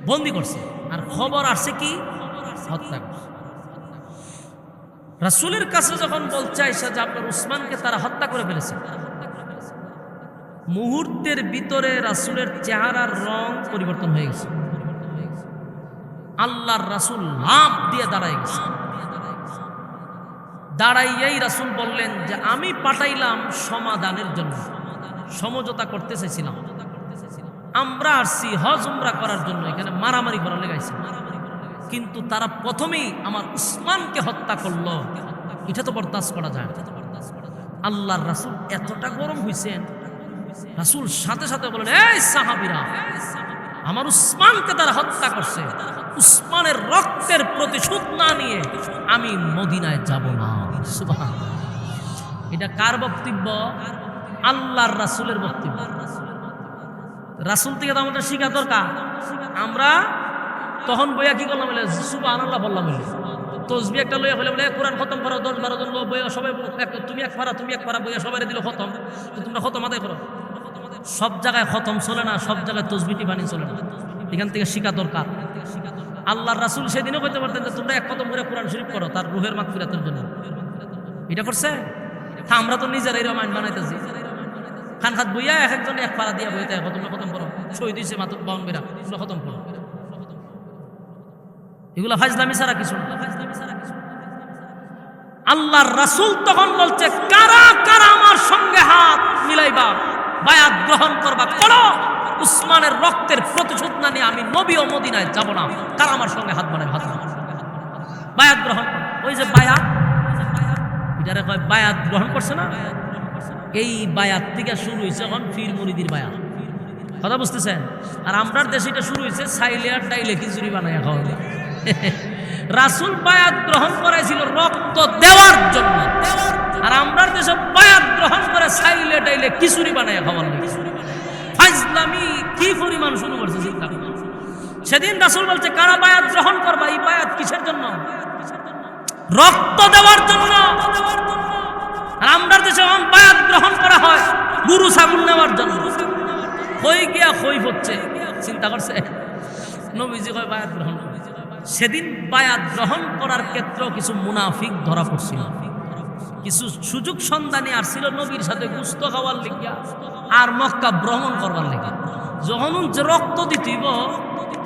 বন্দী করছে, আর খবর আসছে কি হত্যা করছে। রাসূলের কাছে যখন বলছে আয়েশা যে আপনার উসমানকে তারা হত্যা করে ফেলেছে, মুহূর্তের ভিতরে রাসূলের চেহারার রং পরিবর্তন হয়ে গেছে। আল্লাহর রাসূল লাফ দিয়ে দাঁড়ায় গেছে। দাঁড়াইয়াই রাসূল বললেন যে আমি পাঠাইলাম সমাধানের জন্য, সমঝোতা করতে চাইছিলাম, আমরা আসছি হজ উমরা করার জন্য, এখানে মারামারি করা লেগাইছে, কিন্তু তারা প্রথমেই আমার উসমানকে হত্যা করলো, এটা তো বরদাস্ত করা যায় না। আল্লাহর রাসূল এতটা গরম হইছেন, রাসূল সাথে সাথে বলেন, এই সাহাবীরা, আমার উসমানকে তারা হত্যা করছে, উসমানের রক্তের প্রতিশোধ না নিয়ে আমি মদিনায় যাব না। সুবহানাল্লাহ। এটা কার বক্তব্য? আল্লাহর রাসূলের বক্তব্য। রাসূল থেকে তো আমাদের শিখা দরকার। আমরা তখন বইয়া কি করলাম, বলে সুবহানাল্লাহ বললাম, বলে তসবিহ একটা লইয়া বলে বলে কোরআন খতম করো, 10-12 জন বইয়া সবাই, তুমি এক পারা বইয়া সবাই দিল খতম, তো তোমরা খতম আদায় করো। সব জায়গায় খতম চলে না, সব জায়গায় তসবিহ বাণী চলে না, এখান থেকে শিখা দরকার। আল্লাহর রাসূল সেদিনও কইতে পারতেন যে তোমরা এক খতম করে কোরআন শরীফ করো তার রুহের মাগফিরাতের জন্য, এটা করছে। আমরা তো নিজের এই রামায়ণ বানাইতেছি, খান খাত বইয়া এক একজন এক পারা দিয়া বইতে তোমরা খতম করো, শহীদ হয়েছে মাত্র 52 বেরা, তোমরা খতম করো। এগুলা ফাজলামি ছাড়া কিছু না। আল্লাহর রাসূল তখন বলছে, কারা কারা আমার সঙ্গে হাত মিলাইবা, বায়াত গ্রহণ করবা, করো। উসমানের রক্তের প্রতিশোধ না নিয়ে আমি নবী ও মদিনায় যাব না। কারা আমার সঙ্গে হাত বানায়, হাত বায়াত গ্রহণ করো। ওই যে বায়াত, এটারে কয় বায়াত গ্রহণ করছে না, এই বায়াত থেকে শুরু হয়েছে এখন পীর মুরিদির বায়াত। কথা বুঝতেছেন? আর আমরার দেশে এটা শুরু হয়েছে ছাইলে আর ডাইলে খিচুড়ি বানায় খাওয়া। রাসূল বায়াত গ্রহণ করেছিল রক্ত দেওয়ার জন্য, আর আমরার দেশে বায়াত গ্রহণ করে ছাইলে ডাইলে খিচুড়ি বানায় খাওয়ার লাগে। ফাজলামি কি পরিমাণ শুরু করছে চিন্তা করুন। সেদিন রাসূল বলছে, কারা বায়াত গ্রহণ করবা? এই বায়াত কিসের জন্য? রক্ত দেওয়ার জন্য। আর আমরার দেশে বায়াত গ্রহণ করা হয় গরু ছাগল নেওয়ার জন্য। হই গিয়া হই হচ্ছে, চিন্তা করছে নবীজি কয় বায়াত গ্রহণ। সেদিন বায়াত গ্রহণ করার ক্ষেত্রেও কিছু মুনাফিক ধরা পড়ছিল, কিছু সুযোগ সন্ধানী আসছিল নবীর সাথে গুস্ত খাওয়ার লিগিয়া আর মক্কা ভ্রমণ করবার লিগিয়া। যখন রক্ত দিতেইব,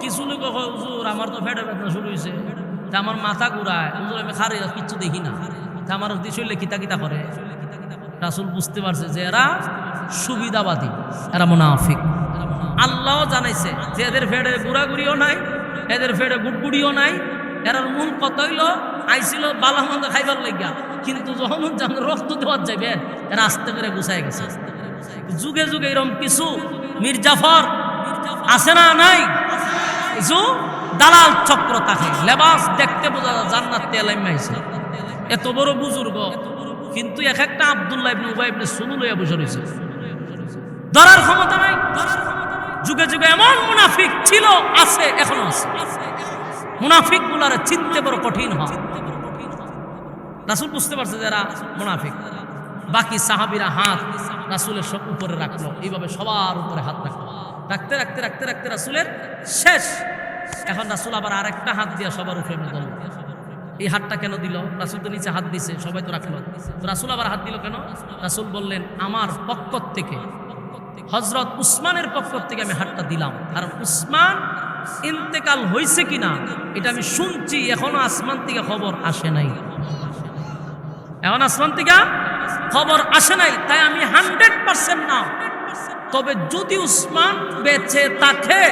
কিছু লোক কয়, হুজুর আমার তো ফেটে বেদনা শুরু হয়েছে, তা আমার মাথা ঘুরায়, হুজুর আমি খারি কিচ্ছু দেখি না, তা আমার দিশলে কিতা কিতা করে। রাসূল বুঝতে পারছে যে এরা সুবিধাবাদী, এরা মুনাফিক। আল্লাহও জানাইছে যে এদের ফেড়ে গুড়াগুড়িও নাই, এদের ফেড়ে গুড়গুড়িও নাই, এরার মূল কত হইল আইছিল বালা মন্দ খাইবার লাগিয়া, কিন্তু যখন রক্ত দেওয়ার যাবে এরা আস্তে করে গুছাই গেছে। যুগে যুগে এরকম কিছু মির্জাফর আছে না নাই, কিছু দালাল চক্র থাকে, লেবাস দেখতে বোঝা যায় জান্নাত তেলাইম আইছে, এত বড় বুজুর্গ, কিন্তু এক একটা আব্দুল্লাহ ইবনে উবাই ইবনে সুলুল হয়ে বসে রয়েছে, ধরার ক্ষমতা নাই। যুগে যুগে এমন মুনাফিক ছিল, আছে, এখনো আছে। মুনাফিক গুলার চিনতে বড় কঠিন হয়। রাসূল বুঝতে পারছে যারা মুনাফিক। বাকি সাহাবীরা হাত রাসূলের সব উপরে রাখলো, এইভাবে সবার উপরে হাত রাখলো, রাখতে রাখতে রাখতে রাখতে রাসূলের শেষ। এখন রাসূল আবার আরেকটা হাত দিয়ে সবার উপরে দিল। এই হাতটা কেন দিল? রাসূল তো নিচে হাত দিছে, সবাই তো রাখলো, তো রাসূল আবার হাত দিল কেন? রাসূল বললেন, আমার পক্ষ থেকে, হযরত উসমানের পক্ষ থেকে আমি হাতটা দিলাম, কারণ উসমান ইন্তেকাল হয়েছে কিনা এটা আমি শুনছি, এখনো আসমান থেকে খবর আসে নাই, এখন আসমান থেকে খবর আসে নাই, তাই আমি 100% না, তবে যদি উসমান বেঁচে থাকে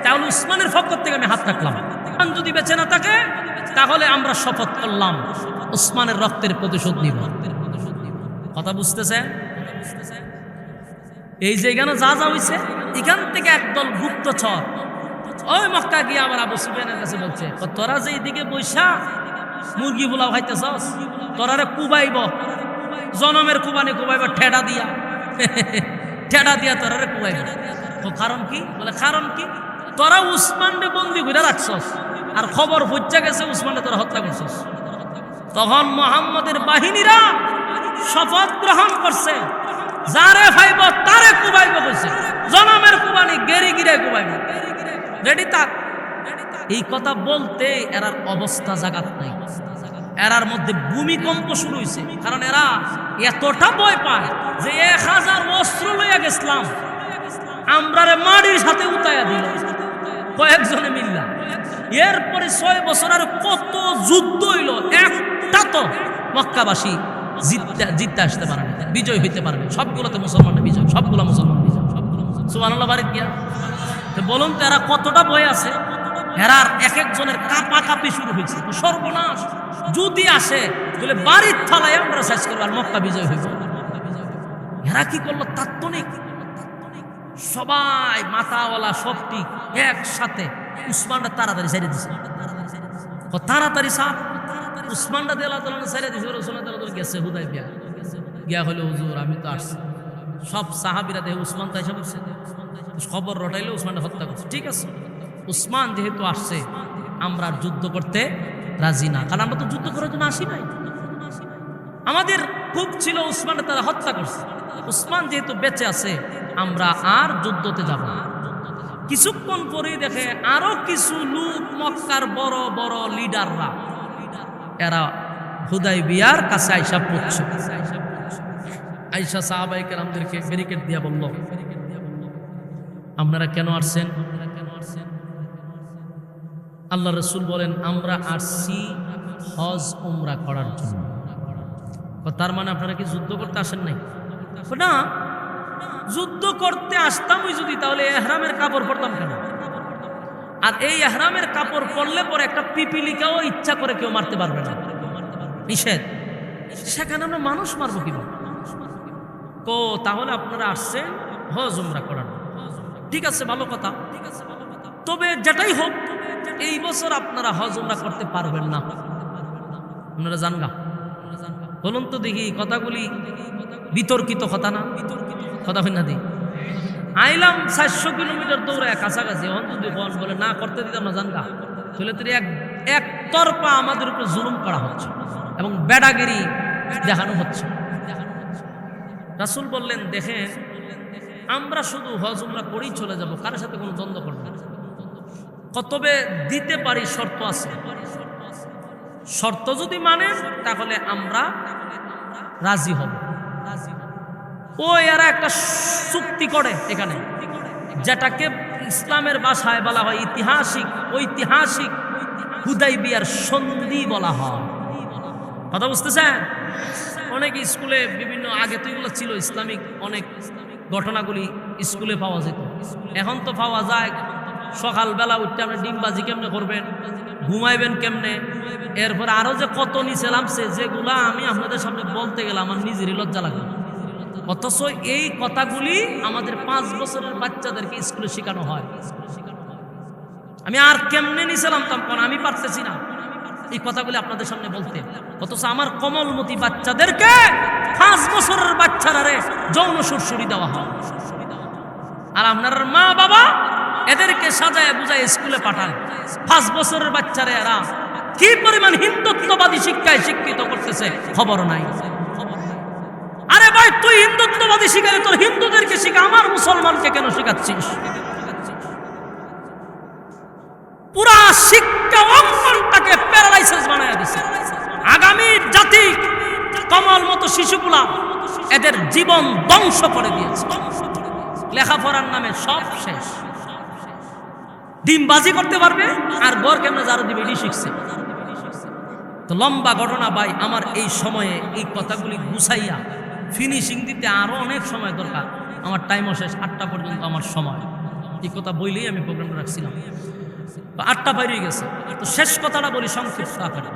তাহলে উসমানের পক্ষ থেকে আমি হাত রাখলাম, যদি বেঁচে না থাকে তাহলে আমরা শপথ করলাম উসমানের রক্তের প্রতিশোধ নিব। কথা বুঝতেছে? এই যে এখানে যা যা হইছে, এখান থেকে একদল গুপ্তচর ওই মক্কা গিয়ে আমার আবু সুফিয়ানের কাছে বলছে, তোরা যে এইদিকে বৈশা মুরগি পোলাও খাইতেছস, তোরারে কুবাইব, জনমের কুবানি কুবাইব ঠেডা দিয়া, ঠেডা দিয়া তোরারে কুবাইব। তো কারণ কি? বলে কারণ কি, তোরা উসমানকে বন্দি করে রাখছস, আর খবর হচ্ছে গেছে উসমানকে তোরা হত্যা করছস। তখন মুহাম্মদের বাহিনীরা শপথ গ্রহণ করছে, যারে ফাইব তারে কুবাইব কইছে, জনমের কুবানি গেরি গিরে কুবাইব, রেডি থাক। এই কথা বলতে এরার অবস্থা জাগাত নাই, এরার মধ্যে ভূমিকম্প শুরু হয়েছে, কারণ এরা এতটা ভয় পায় যে 1000 অস্ত্র লইয়া গেছিলাম, আমরারে মাটির সাথে উতাইয়া দিল কয়েকজনে মিল্লা। এরপরে 6 বছর আর কত যুদ্ধ হইল, একটা তো মক্কাবাসী জিততে আসতে পারে না, বিজয় হইতে পারবে। সবগুলোতে মুসলমানের বিজয়, সবগুলো মুসলমান বিজয়, সুবহানাল্লাহ। বাড়ির গিয়া তো বলুন তো এরা কতটা ভয় আছে, এরার এক একজনের কাঁপা কাঁপি শুরু হয়েছে। সর্বনাশ, যদি আসে বলে বাড়ির থালায় আমরা শেষ করবো আর মক্কা বিজয় হইব। এরা কি করলো? তাৎক্ষণিক সবাই মাথাওয়ালা সবটি একসাথে উসমানটা তাড়াতাড়ি ছেড়ে দিছে, তাড়াতাড়ি সাপ উসমানটা দেলা তোলা ছেড়ে দিছে। গেছে হুদাইবিয়া গিয়া হলো, হুজুর আমি তো আসছি। সব সাহাবীরা দেখে উসমান তো এসে বলছে, খবর রটাইলে উসমানটা হত্যা করছে। ঠিক আছে, উসমান যেহেতু আসছে আমরা যুদ্ধ করতে রাজি না, কারণ আমরা তো যুদ্ধ করার জন্য আসি নাই। আমাদের খুব ছিল উসমানটা তারা হত্যা করছে, উসমান যেহেতু বেঁচে আছে আমরা আর যুদ্ধতে যাব না। কিছুক্ষণ পরেই দেখে আরো কিছু লোক, মক্কার বড় বড় লিডাররা, এরা হুদাইবিয়ার কাছে আইসা পড়ছে। আইসা সাহাবায়ে কেরামদেরকে ব্যারিকেড দিয়া বলল, আপনারা কেন আসছেন? আল্লাহ রসুল বলেন আমরা আসছি হজ উমরা করার জন্য। তার মানে আপনারা কি যুদ্ধ করতে আসেন নাই? না, যুদ্ধ করতে আসতামই যদি তাহলে এহরামের কাপড় পরতাম কেন? আর এই এহরামের কাপড় পরলে পরে একটা পিপিলিকাও ইচ্ছা করে কেউ মারতে পারবে না, নিষেধ। সেখানে আমরা মানুষ মারবো কিভাবে? তো তাহলে আপনারা আসছেন হজ উমরা করার, ঠিক আছে, ভালো কথা। তবে যেটাই হোক এই বছর আপনারা হজ উমরা করতে পারবেন না, আপনারা জানগা। বলুন তো দেখি, কথাগুলি বিতর্কিত কথা না? কথা হয় না? দিই আইলাম 400 কিলোমিটার দৌড়ায় কাছাকাছি, যদি বলে না করতে দিতাম না, জানগা। তাহলে তো একতরফা আমাদের উপর জুলুম করা হচ্ছে এবং বেড়াগিরি দেখানো হচ্ছে। রাসূল বললেন, দেখেন আমরা শুধু হজ উমরা করেই চলে যাব, কারোর সাথে কোনো দ্বন্দ্ব করব না। তবে দিতে পারি, শর্ত আছে। শর্ত যদি মানেন তাহলে আমরা রাজি হব। ও এরা একটা চুক্তি করে এখানে, যেটাকে ইসলামের ভাষায় বলা হয় ঐতিহাসিক হুদাইবিয়ার সন্ধি বলা হয়। কথা বুঝতেছেন? অনেক স্কুলে বিভিন্ন, আগে তো এগুলো ছিল ইসলামিক অনেক ঘটনাগুলি স্কুলে পাওয়া যেত। এখন তো পাওয়া যায় সকালবেলা উঠতে আপনি ডিমবাজি কেমনে করবেন, ঘুমাইবেন কেমনে, এরপর আরো যে কত নিচে নামছে, যেগুলা আমি আপনাদের সামনে বলতে গেলে আমার নিজেরই লজ্জা লাগে। অথচ এই কথাগুলি আমাদের 5 বছরের বাচ্চাদেরকে স্কুলে শেখানো হয়। আমি আর কেমনে নিচে নামতাম, কারণ আমি পারতেছি না এই কথাগুলি আপনাদের সামনে বলতে। অথচ আমার কোমলমতি বাচ্চাদেরকে 5 বছরের বাচ্চারা যৌন সুরসুরি দেওয়া হয়। আর আপনার মা বাবা এদেরকে সাজায় বুঝায় স্কুলে পাঠান। 5 বছরের বাচ্চারা এরা কি পরিমাণ হিন্দুত্ববাদী শিক্ষায় শিক্ষিত করতেছে খবর নাই। আরে ভাই, তুই হিন্দুত্ববাদী শিখালে তোর হিন্দুদেরকে শিখা, আমার মুসলমানকে কেন শিখাচ্ছিস? পুরা শিক্ষা অঙ্গনটাকে প্যারালাইসিস বানায় দিছে। আগামী জাতি কমল মতো শিশুগুলা এদের জীবন ধ্বংস করে দিয়েছে। লেখাপড়ার নামে সব শেষ। ডিমবাজি করতে পারবে আর ঘর কেমনে ঝাড়ু দিবে এটি শিখছে। তো লম্বা ঘটনা ভাই, আমার এই সময়ে এই কথাগুলি গুছাইয়া ফিনিশিং দিতে আরো অনেক সময় দরকার। আমার টাইমও শেষ, 8টা পর্যন্ত আমার সময়। এই কথা বইলেই আমি প্রোগ্রামটা রাখছিলাম, 8টা বাইরে গেছে। তো শেষ কথাটা বলি সংক্ষিপ্ত আকারে।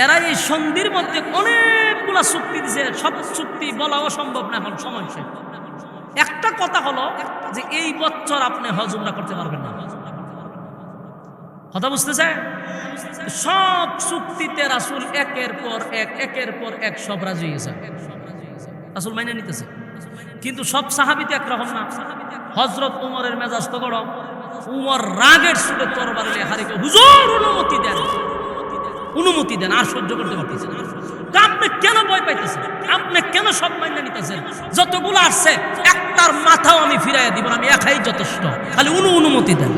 এরা এই সন্ধির মধ্যে অনেকগুলা চুক্তি দিছে, সব চুক্তি বলা অসম্ভব না, এখন সময় শেষ। একটা কথা হলো যে এই বছর আপনি হজ উমরা করতে পারবেন না। কথা বুঝতেছে? সব চুক্তিতে রাসূল একের পর এক সব রাজি হয়েছে, রাসূল মাইনে নিতেছে। কিন্তু সব সাহাবীতে একরকম না। হযরত উমরের মেজাজ তো গরম। উমর রাগের সুরে তরবারি নিয়ে হারিকে, হুজুর অনুমতি দেন, আর সহ্য করতে পারতেছেন। আপনি কেন ভয় পাইতেছেন? আপনি কেন সব মাইনে নিতেছেন? যতগুলো আসছে একটার মাথাও আমি ফিরাইয়া দিব না, আমি একাই যথেষ্ট, খালি অনুমতি দেন।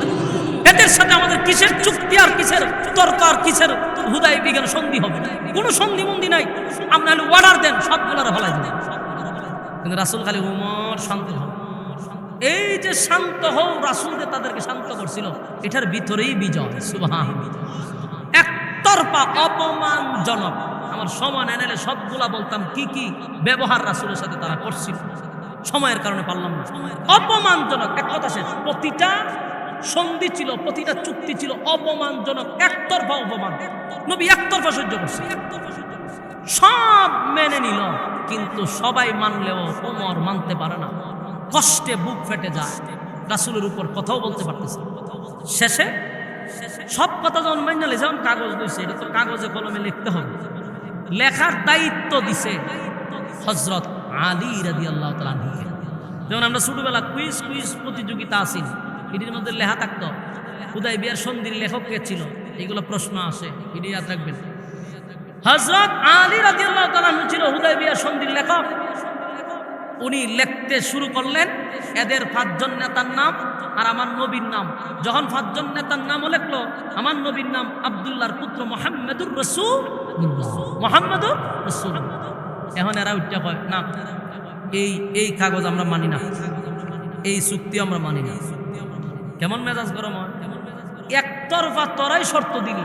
এদের সাথে আমাদের কিসের চুক্তি আর কিসের তর্ক আর কিসের হুদাইবিয়ার সন্ধি হবে? কোনো সন্ধি মন্দি নাই। আপনি খালি অর্ডার দেন, সবগুলার হলাই দেন। কিন্তু রাসূল খালি উমর শান্ত হন। এই যে শান্ত হও, রাসূল যে তাদেরকে শান্ত করছিল, এটার ভিতরেই বিজয়। সুবহানাল্লাহ। একতরফা অপমানজনক। আমার সময় এনে সবগুলা বলতাম কি কি ব্যবহার রাসূলের সাথে তারা করছিল, সময়ের কারণে পারলাম না। অপমানজনক, এক কথা শেষ। প্রতিটা সন্ধি ছিল, প্রতিটা চুক্তি ছিল অপমানজনক, একতরফা অপমান। নবী একতরফা সহ্য করছে, সব মেনে নিল। কিন্তু সবাই মানলেও ওমর মানতে পারে না, কষ্টে বুক ফেটে যায়, রাসূলের উপর কথাও বলতে পারতেছে। শেষে সব কথা যখন মাইনে নিলে, যেমন কাগজ দিয়েছে, এটা তো কাগজে কলমে লিখতে হবে, লেখার দায়িত্ব দিছে হযরত আলী রাদিয়াল্লাহু তাআলা আনহুকে। যেমন আমরা ছোটবেলা কুইজ প্রতিযোগিতা আসিল, এটির মধ্যে লেখা থাকতো হুদাইবিয়ার সন্ধির লেখক কে ছিল, এইগুলো প্রশ্ন আসে, এটি ইয়াদ রাখবেন। হযরত আলী রাদিয়াল্লাহু তাআলা আনহু ছিল হুদাইবিয়ার সন্ধির লেখক। উনি লিখতে শুরু করলেন এদের 5 জন নেতার নাম আর আমার নবীর নাম। যখন 5 জন নেতার নামও লিখলো, আমার নবীর নাম আব্দুল্লাহর পুত্র মুহাম্মদুর রাসূলুল্লাহ, মুহাম্মদুর রাসূলুল্লাহ। এখন এরা উঠতে কয় না, এই কাগজ আমরা মানি না, এই চুক্তি আমরা মানি না। কেমন মেজাজ গরম হয়! এক একতরফা তোরাই শর্ত দিলি,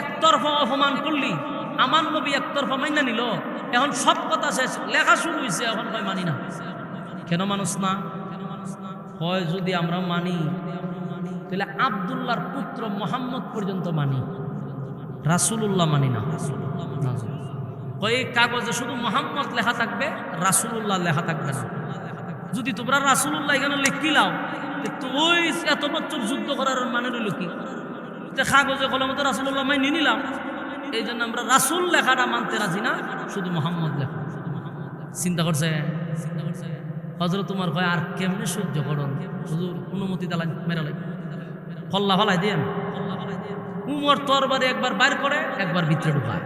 একতরফা অপমান করলি, আমার নবী একতরফা মাইনা নিল, এখন সব কথা শেষ, লেখা শুরু হয়েছে, এখন কয় মানি না। কেন মানুষ না হয়? যদি আমরা মানি তাহলে আব্দুল্লাহর পুত্র মোহাম্মদ পর্যন্ত মানি, রাসূলুল্লাহ মানি না। এই কাগজে শুধু মোহাম্মদ লেখা থাকবে, রাসূলুল্লাহ লেখা থাকবে না। যদি তোমরা রাসূলুল্লাহ এখানে লিখিলাও, তো ওই এত বছর যুদ্ধ করার মানে রইল কি? কাগজে কলমে তো রাসূলুল্লাহ মাইনে নিলাম, এই জন্য আমরা রাসূল লেখাটা মানতে রাজি না, শুধু মোহাম্মদ লেখা। চিন্তা করছে হযরত উমর কয়, আর কেমনে সহ্য করুন হুজুর, অনুমতি দিলেন মেরালাই ফল্লা ফলাই দিয়ে। উমর তরবারি একবার বাইর করে, একবার ভিতরে ঢুকায়।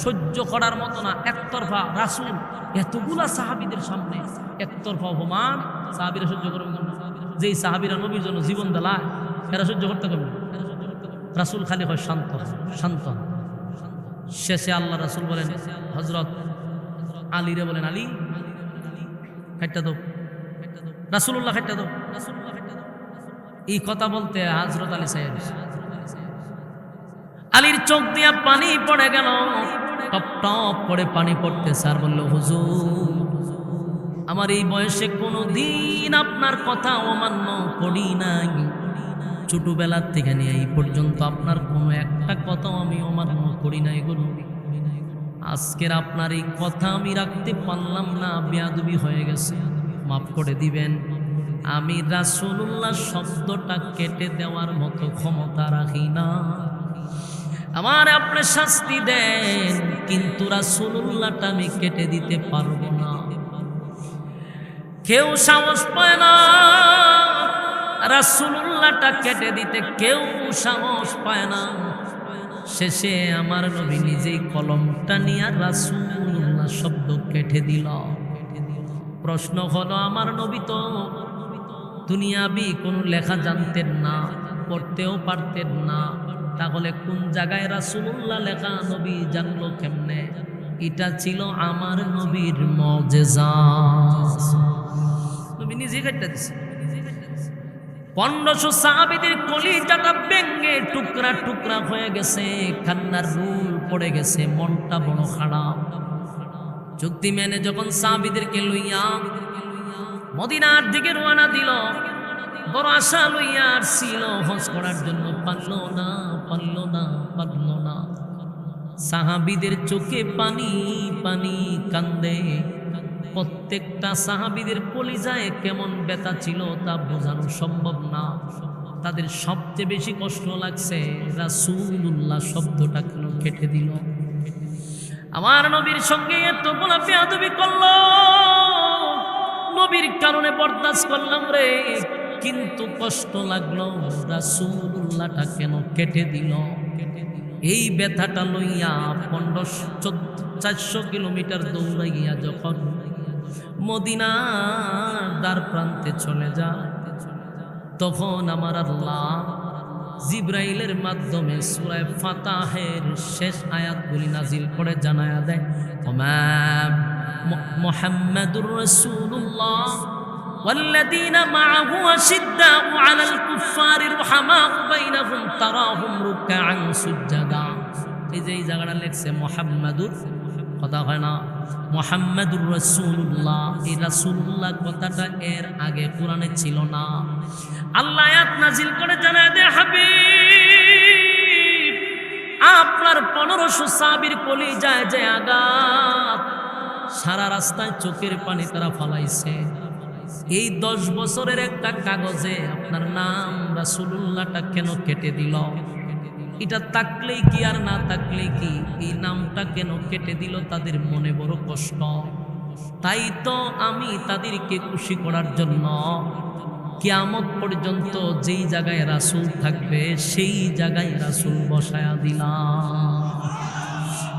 সহ্য করার মতো না, একতরফা রাসূল এতগুলা সাহাবীদের সামনে একতরফা অপমান, সাহাবীরা সহ্য করবে না। যেই সাহাবীরা নবীর জন্য জীবন দিলা, এরা সহ্য করতে পারবে না। রাসূল খালি হয় শান্ত শান্ত। শেষে আল্লাহ রাসূল বলেন, হযরত আলীরে বলেন, আলী খাইটা দাও, রাসূলুল্লাহ খাইটা দাও। এই কথা বলতে হযরত আলী সাহেব, আলীর চোখ দিয়া পানি পড়ে গেল, টপ টপ করে পানি পড়তেছে, আর বলল, হুজুর আমার এই বয়সে কোনো দিন আপনার কথা অমান্য করি নাই, ছোটবেলার থেকে নিয়ে এই পর্যন্ত আপনার কোনো একটা কথাও আমি অমান্য করি নাই গো নবী। আজকের আপনার এই কথা আমি রাখতে পারলাম না, বেয়াদবি হয়ে গেছে, মাফ করে দিবেন। আমি রাসূলুল্লাহ শব্দটা কেটে দেওয়ার মতো ক্ষমতা রাখি না, আমার আপনি শাস্তি দেন, কিন্তু রাসূলুল্লাহটা আমি কেটে দিতে পারবো না। কেউ সাহস পায় না রাসূলুল্লাহটা কেটে দিতে, কেউ সাহস পায় না। শেষে আমার নবী নিজেই কলমটা নিয়ে রাসূলুল্লাহ শব্দ কেটে দিল। প্রশ্ন হলো, আমার নবী তো দুনিয়াবি কোনো লেখা জানতেন না, পড়তেও পারতেন না, তাহলে কোন জায়গায় রাসূলুল্লাহ লেখা নবী জানলো কেমনে? এটা ছিল আমার নবীর মুজিজা। নবী নিজে কেটে দিছে। 1500 সাহাবীদের কলিজাটা ভেঙে টুকরা টুকরা হয়ে গেছে, কান্নার রুল পড়ে গেছে, মনটা বড় খারাপ। চুক্তি মেনে যখন সাহাবীদেরকে লইয়া মদিনার দিকে রওনা দিল, বড় আশা লইয়া ছিল হজ করার জন্য, পারলো না। সাহাবীদের চোখে পানি পানি কান্দে। প্রত্যেকটা সাহাবীদের কলিজায় কেমন ব্যথা ছিল তা বোঝানো সম্ভব না। তাদের সবচেয়ে বেশি কষ্ট লাগছে রাসূলুল্লাহ শব্দটা কেন কেটে দিল। আমার নবীর সঙ্গে এত বলা বেয়াদবি করলো, নবীর কারণে বরদাস্ত করলাম রে, কিন্তু কষ্ট লাগলো, রাসূলুল্লাহটা কেন কেটে দিল। এই ব্যথাটা লইয়া 400 কিলোমিটার দৌড়াইয়া যখন মদিনার দ্বার প্রান্তে চলে যায়, তখন আমার আল্লাহ জিব্রাইলের মাধ্যমে সূরা ফাতাহের শেষ আয়াতগুলি নাজিল করে জানায়া দেয়, মুহাম্মাদুর রাসূলুল্লাহ والذين معه أشداء على الكفار رحماء بينهم تراهم ركعا سجدا। এই যে এই জায়গাটা লেখছে মুহাম্মাদুর, কথা হয় না মুহাম্মাদুর রাসূলুল্লাহ। এই রাসূলুল্লাহ কথাটা এর আগে কোরআনে ছিল না। আল্লাহ আয়াত নাজিল করে জানায় দে, হাবিব আপনার 1500 সাহাবীর কলিজায় যে আঘাত, সারা রাস্তায় চোখের পানি তারা ফলাইছে। এই 10 বছরের একটা কাগজে আপনার নাম রাসূলুল্লাহটা কেন কেটে দিল? এটা থাকলেই কি আর না থাকলেই কি, এই নামটা কেন কেটে দিল? তাদের মনে বড় কষ্ট। তাই তো আমি তাদেরকে খুশি করার জন্য কিয়ামত পর্যন্ত যেই জায়গায় রাসূল থাকবে সেই জায়গায় রাসূল বসায়া দিলাম।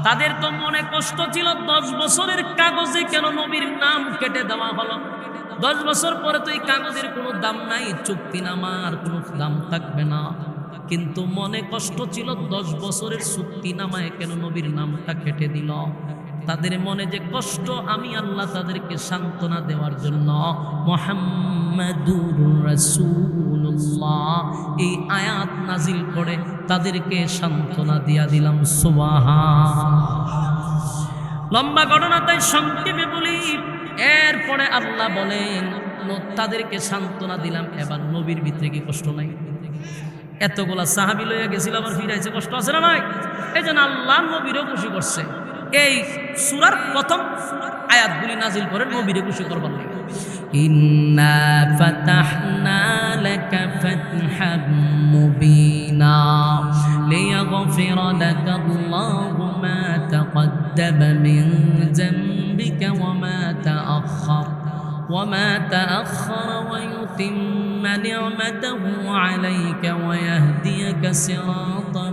তাদের তো মনে কষ্ট ছিল, 10 বছরের কাগজে কেন নবীর নাম কেটে দেওয়া হলো? 10 বছর পরে তো এই কাগজের কোনো দাম নাই, চুক্তিনামার কোনো দাম থাকবে না। কিন্তু মনে কষ্ট ছিল, 10 বছরের চুক্তিনামায় কেন নবীর নামটা কেটে দিল? তাদের মনে যে কষ্ট, আমি আল্লাহ তাদেরকে সান্ত্বনা দেওয়ার জন্য মুহাম্মাদুর রাসূলুল্লাহ এই আয়াত নাজিল করে তাদেরকে সান্ত্বনা দিয়া দিলাম। সুবহানাল্লাহ। লম্বা ঘটনা, তাই সংক্ষেপে বলি। এরপরে আল্লাহ বলেন তাদেরকে সান্ত্বনা দিলাম, এবার নবীর ভিতরে কি কষ্ট নাই? এতগুলা সাহাবী লইয়া গেছিল, আবার ফিরাইছে, কষ্ট আছে না নাই? এই জন্য আল্লাহ নবীরও খুশি করছে। এই সূরার প্রথম আয়াতগুলি নাজিল করে নবীরে খুশি করবার লাগে। ইন্না ফাতাহনা লাকা ফাতহাম মুবিনা লিয়াগফিরা লাকা আল্লাহু মা তাকদ্দামা মিন যামবিকা وما تأخر ويتم نعمته عليك ويهديك صراطا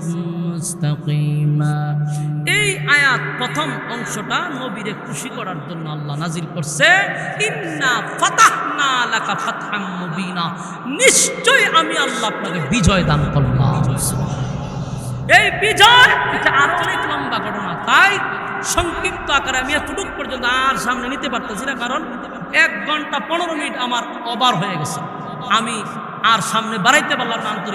মুস্তাকিমা। এই আয়াত প্রথম অংশটা নবীরে খুশি করার জন্য আল্লাহ নাজিল করছে। ইন্না ফাতাহনা লাকা ফাতহাম মুবিনা, নিশ্চয় আমি আল্লাহ আপনাকে বিজয় দান করলাম। এই বিজয় এটা আরো অনেক লম্বা ঘটনা, তাই সংক্ষিপ্ত আকারে আমি এতটুকু পর্যন্ত আর সামনে নিতে পারতেছি না, কারণ 1 ঘন্টা 15 মিনিট আমার ওভার হয়ে গেছে। আমি আর সামনে বাড়াইতে পারলাম না।